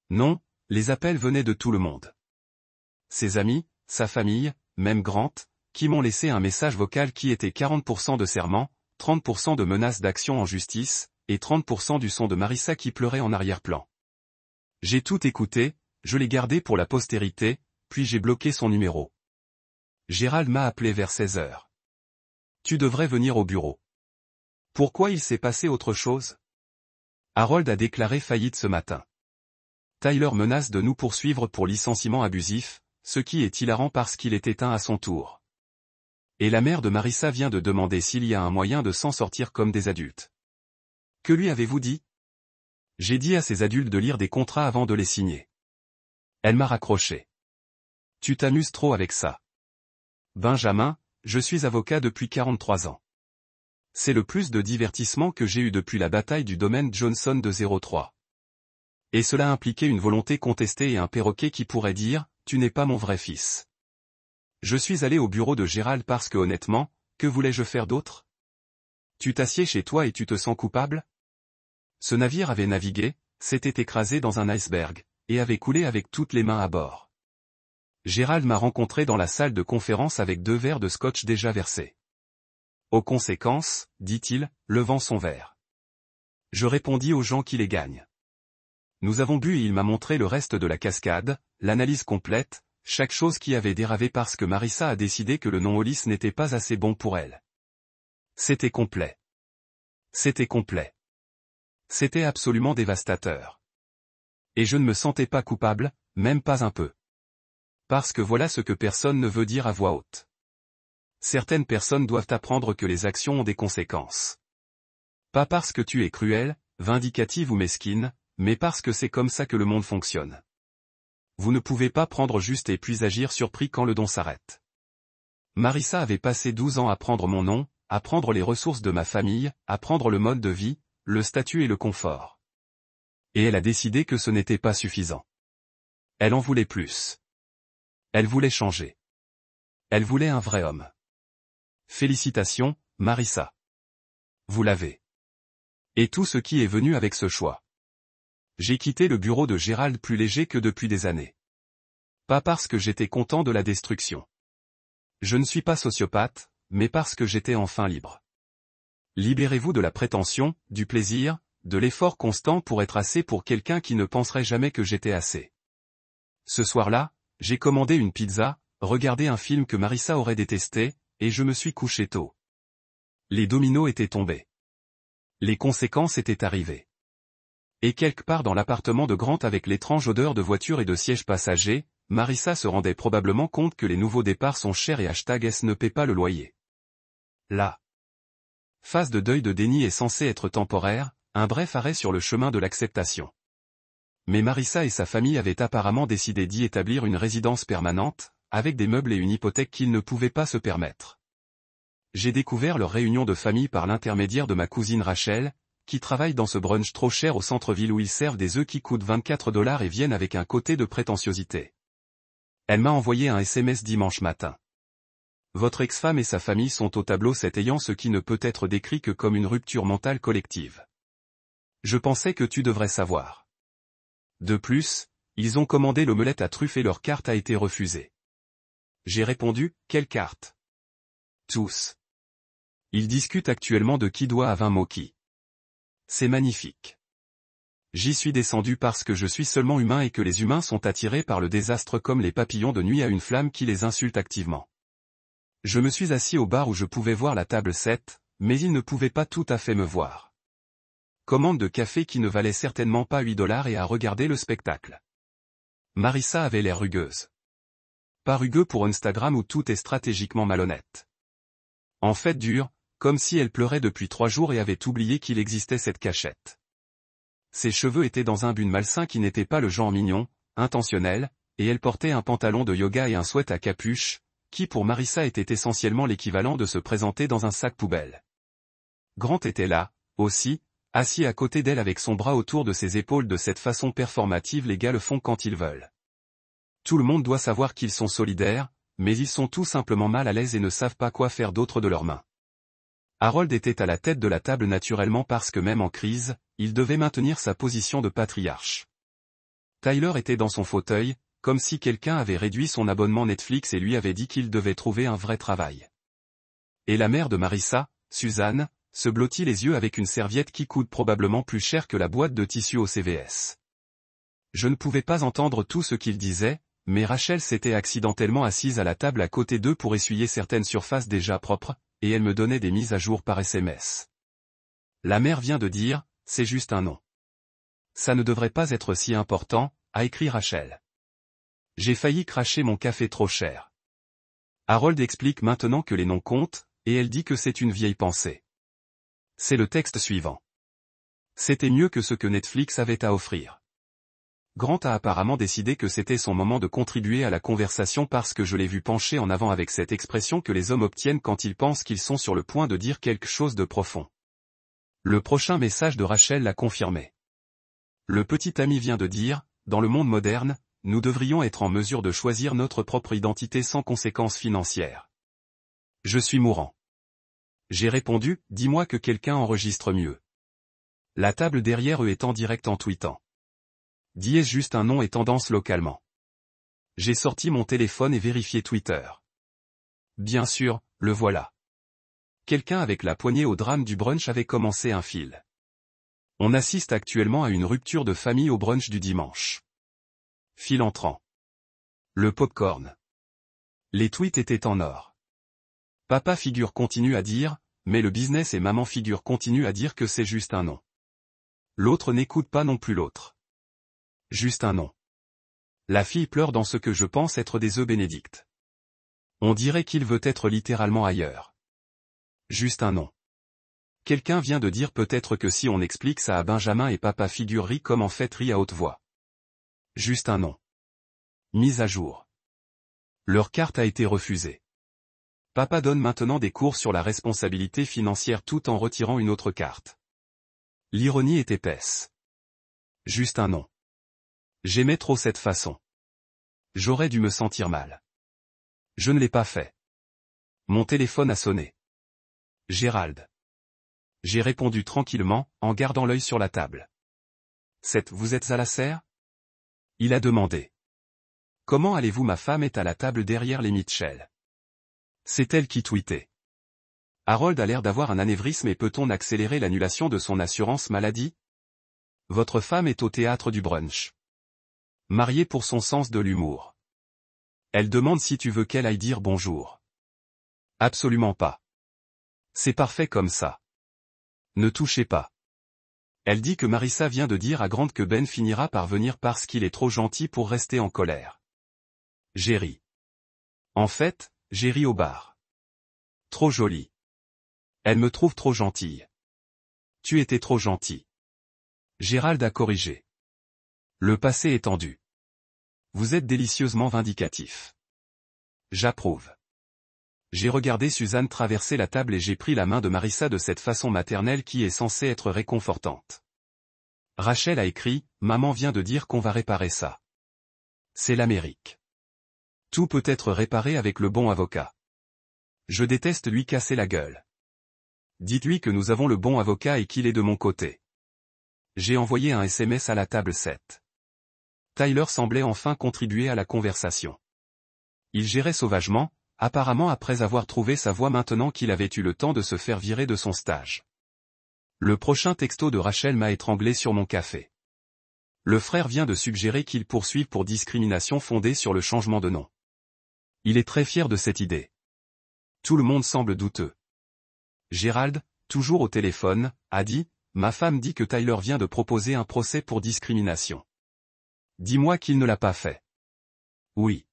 Non, les appels venaient de tout le monde. Ses amis, sa famille, même Grant, qui m'ont laissé un message vocal qui était 40% de serments, 30% de menaces d'action en justice, et 30% du son de Marissa qui pleurait en arrière-plan. J'ai tout écouté, je l'ai gardé pour la postérité, puis j'ai bloqué son numéro. Gérald m'a appelé vers 16 heures. Tu devrais venir au bureau. Pourquoi il s'est passé autre chose? Harold a déclaré faillite ce matin. Tyler menace de nous poursuivre pour licenciement abusif, ce qui est hilarant parce qu'il est éteint à son tour. Et la mère de Marissa vient de demander s'il y a un moyen de s'en sortir comme des adultes. Que lui avez-vous dit? J'ai dit à ces adultes de lire des contrats avant de les signer. Elle m'a raccroché. Tu t'amuses trop avec ça. Benjamin, je suis avocat depuis 43 ans. C'est le plus de divertissement que j'ai eu depuis la bataille du domaine Johnson de 03. Et cela impliquait une volonté contestée et un perroquet qui pourrait dire, tu n'es pas mon vrai fils. Je suis allé au bureau de Gérald parce que honnêtement, que voulais-je faire d'autre? Tu t'assieds chez toi et tu te sens coupable? Ce navire avait navigué, s'était écrasé dans un iceberg, et avait coulé avec toutes les mains à bord. Gérald m'a rencontré dans la salle de conférence avec 2 verres de scotch déjà versés. Aux conséquences, dit-il, levant son verre. Je répondis aux gens qui les gagnent. Nous avons bu et il m'a montré le reste de la cascade, l'analyse complète, chaque chose qui avait déravé parce que Marissa a décidé que le nom Hollis n'était pas assez bon pour elle. C'était complet. C'était complet. C'était absolument dévastateur. Et je ne me sentais pas coupable, même pas un peu. Parce que voilà ce que personne ne veut dire à voix haute. Certaines personnes doivent apprendre que les actions ont des conséquences. Pas parce que tu es cruelle, vindicative ou mesquine, mais parce que c'est comme ça que le monde fonctionne. Vous ne pouvez pas prendre juste et puis agir surpris quand le don s'arrête. Marissa avait passé 12 ans à prendre mon nom, à prendre les ressources de ma famille, à prendre le mode de vie, le statut et le confort. Et elle a décidé que ce n'était pas suffisant. Elle en voulait plus. Elle voulait changer. Elle voulait un vrai homme. Félicitations, Marissa. Vous l'avez. Et tout ce qui est venu avec ce choix. J'ai quitté le bureau de Gérald plus léger que depuis des années. Pas parce que j'étais content de la destruction. Je ne suis pas sociopathe, mais parce que j'étais enfin libre. Libérez-vous de la prétention, du plaisir, de l'effort constant pour être assez pour quelqu'un qui ne penserait jamais que j'étais assez. Ce soir-là, j'ai commandé une pizza, regardé un film que Marissa aurait détesté, et je me suis couché tôt. Les dominos étaient tombés. Les conséquences étaient arrivées. Et quelque part dans l'appartement de Grant avec l'étrange odeur de voiture et de sièges passagers, Marissa se rendait probablement compte que les nouveaux départs sont chers et #S ne paie pas le loyer. La phase de deuil de déni est censée être temporaire, un bref arrêt sur le chemin de l'acceptation. Mais Marissa et sa famille avaient apparemment décidé d'y établir une résidence permanente, avec des meubles et une hypothèque qu'ils ne pouvaient pas se permettre. J'ai découvert leur réunion de famille par l'intermédiaire de ma cousine Rachel, qui travaille dans ce brunch trop cher au centre-ville où ils servent des œufs qui coûtent 24 $ et viennent avec un côté de prétentiosité. Elle m'a envoyé un SMS dimanche matin. Votre ex-femme et sa famille sont au tableau 7 ayant ce qui ne peut être décrit que comme une rupture mentale collective. Je pensais que tu devrais savoir. De plus, ils ont commandé l'omelette à truffes et leur carte a été refusée. J'ai répondu, quelle carte? Tous. Ils discutent actuellement de qui doit à 20 mots qui. C'est magnifique. J'y suis descendu parce que je suis seulement humain et que les humains sont attirés par le désastre comme les papillons de nuit à une flamme qui les insulte activement. Je me suis assis au bar où je pouvais voir la table 7, mais ils ne pouvaient pas tout à fait me voir. Commande de café qui ne valait certainement pas 8 $ et à regarder le spectacle. Marissa avait l'air rugueuse. Pas rugueux pour Instagram où tout est stratégiquement malhonnête. En fait dur, comme si elle pleurait depuis 3 jours et avait oublié qu'il existait cette cachette. Ses cheveux étaient dans un bun malsain qui n'était pas le genre mignon, intentionnel, et elle portait un pantalon de yoga et un sweat à capuche, qui pour Marissa était essentiellement l'équivalent de se présenter dans un sac poubelle. Grant était là, aussi, assis à côté d'elle avec son bras autour de ses épaules de cette façon performative les gars le font quand ils veulent. Tout le monde doit savoir qu'ils sont solidaires, mais ils sont tout simplement mal à l'aise et ne savent pas quoi faire d'autre de leurs mains. Harold était à la tête de la table naturellement parce que même en crise, il devait maintenir sa position de patriarche. Tyler était dans son fauteuil, comme si quelqu'un avait réduit son abonnement Netflix et lui avait dit qu'il devait trouver un vrai travail. Et la mère de Marissa, Suzanne, se blottit les yeux avec une serviette qui coûte probablement plus cher que la boîte de tissu au CVS. Je ne pouvais pas entendre tout ce qu'il disait, mais Rachel s'était accidentellement assise à la table à côté d'eux pour essuyer certaines surfaces déjà propres, et elle me donnait des mises à jour par SMS. La mère vient de dire, c'est juste un nom. Ça ne devrait pas être si important, a écrit Rachel. J'ai failli cracher mon café trop cher. Harold explique maintenant que les noms comptent, et elle dit que c'est une vieille pensée. C'est le texte suivant. C'était mieux que ce que Netflix avait à offrir. Grant a apparemment décidé que c'était son moment de contribuer à la conversation parce que je l'ai vu pencher en avant avec cette expression que les hommes obtiennent quand ils pensent qu'ils sont sur le point de dire quelque chose de profond. Le prochain message de Rachel l'a confirmé. Le petit ami vient de dire, dans le monde moderne, nous devrions être en mesure de choisir notre propre identité sans conséquences financières. Je suis mourant. J'ai répondu, dis-moi que quelqu'un enregistre mieux. La table derrière eux est en direct en tweetant. Dis juste un nom et tendance localement. J'ai sorti mon téléphone et vérifié Twitter. Bien sûr, le voilà. Quelqu'un avec la poignée au drame du brunch avait commencé un fil. On assiste actuellement à une rupture de famille au brunch du dimanche. Fil entrant. Le popcorn. Les tweets étaient en or. Papa figure continue à dire, mais le business et maman figure continue à dire que c'est juste un nom. L'autre n'écoute pas non plus l'autre. Juste un nom. La fille pleure dans ce que je pense être des œufs bénédicts. On dirait qu'il veut être littéralement ailleurs. Juste un nom. Quelqu'un vient de dire peut-être que si on explique ça à Benjamin et papa figure rit comme en fait rit à haute voix. Juste un nom. Mise à jour. Leur carte a été refusée. Papa donne maintenant des cours sur la responsabilité financière tout en retirant une autre carte. L'ironie est épaisse. Juste un nom. J'aimais trop cette façon. J'aurais dû me sentir mal. Je ne l'ai pas fait. Mon téléphone a sonné. Gérald. J'ai répondu tranquillement, en gardant l'œil sur la table. Vous êtes à la serre? Il a demandé. Comment allez-vous? Ma femme est à la table derrière les Mitchell. C'est elle qui tweetait. Harold a l'air d'avoir un anévrisme et peut-on accélérer l'annulation de son assurance maladie? Votre femme est au théâtre du brunch. Mariée pour son sens de l'humour. Elle demande si tu veux qu'elle aille dire bonjour. Absolument pas. C'est parfait comme ça. Ne touchez pas. Elle dit que Marissa vient de dire à Grant que Ben finira par venir parce qu'il est trop gentil pour rester en colère. J'ai ri. En fait, j'ai ri au bar. Trop jolie. Elle me trouve trop gentille. Tu étais trop gentil. Gérald a corrigé. Le passé est tendu. Vous êtes délicieusement vindicatif. J'approuve. J'ai regardé Suzanne traverser la table et j'ai pris la main de Marissa de cette façon maternelle qui est censée être réconfortante. Rachel a écrit, maman vient de dire qu'on va réparer ça. C'est l'Amérique. Tout peut être réparé avec le bon avocat. Je déteste lui casser la gueule. Dites-lui que nous avons le bon avocat et qu'il est de mon côté. J'ai envoyé un SMS à la table 7. Tyler semblait enfin contribuer à la conversation. Il gérait sauvagement, apparemment après avoir trouvé sa voie maintenant qu'il avait eu le temps de se faire virer de son stage. Le prochain texto de Rachel m'a étranglé sur mon café. Le frère vient de suggérer qu'il poursuive pour discrimination fondée sur le changement de nom. Il est très fier de cette idée. Tout le monde semble douteux. Gérald, toujours au téléphone, a dit, ma femme dit que Tyler vient de proposer un procès pour discrimination. Dis-moi qu'il ne l'a pas fait. Oui.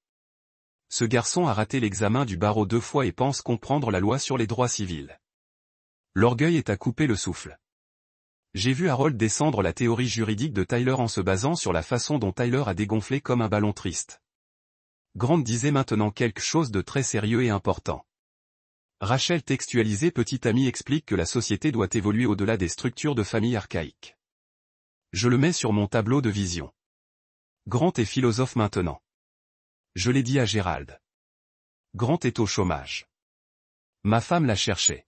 Ce garçon a raté l'examen du barreau 2 fois et pense comprendre la loi sur les droits civils. L'orgueil est à couper le souffle. J'ai vu Harold descendre la théorie juridique de Tyler en se basant sur la façon dont Tyler a dégonflé comme un ballon triste. Grant disait maintenant quelque chose de très sérieux et important. Rachel textualisée petit ami explique que la société doit évoluer au-delà des structures de famille archaïques. Je le mets sur mon tableau de vision. Grant est philosophe maintenant. Je l'ai dit à Gérald. Grant est au chômage. Ma femme l'a cherché.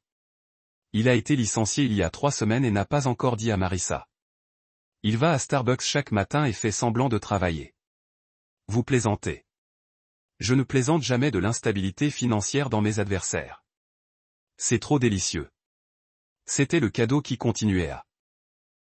Il a été licencié il y a 3 semaines et n'a pas encore dit à Marissa. Il va à Starbucks chaque matin et fait semblant de travailler. Vous plaisantez. Je ne plaisante jamais de l'instabilité financière dans mes adversaires. C'est trop délicieux. C'était le cadeau qui continuait à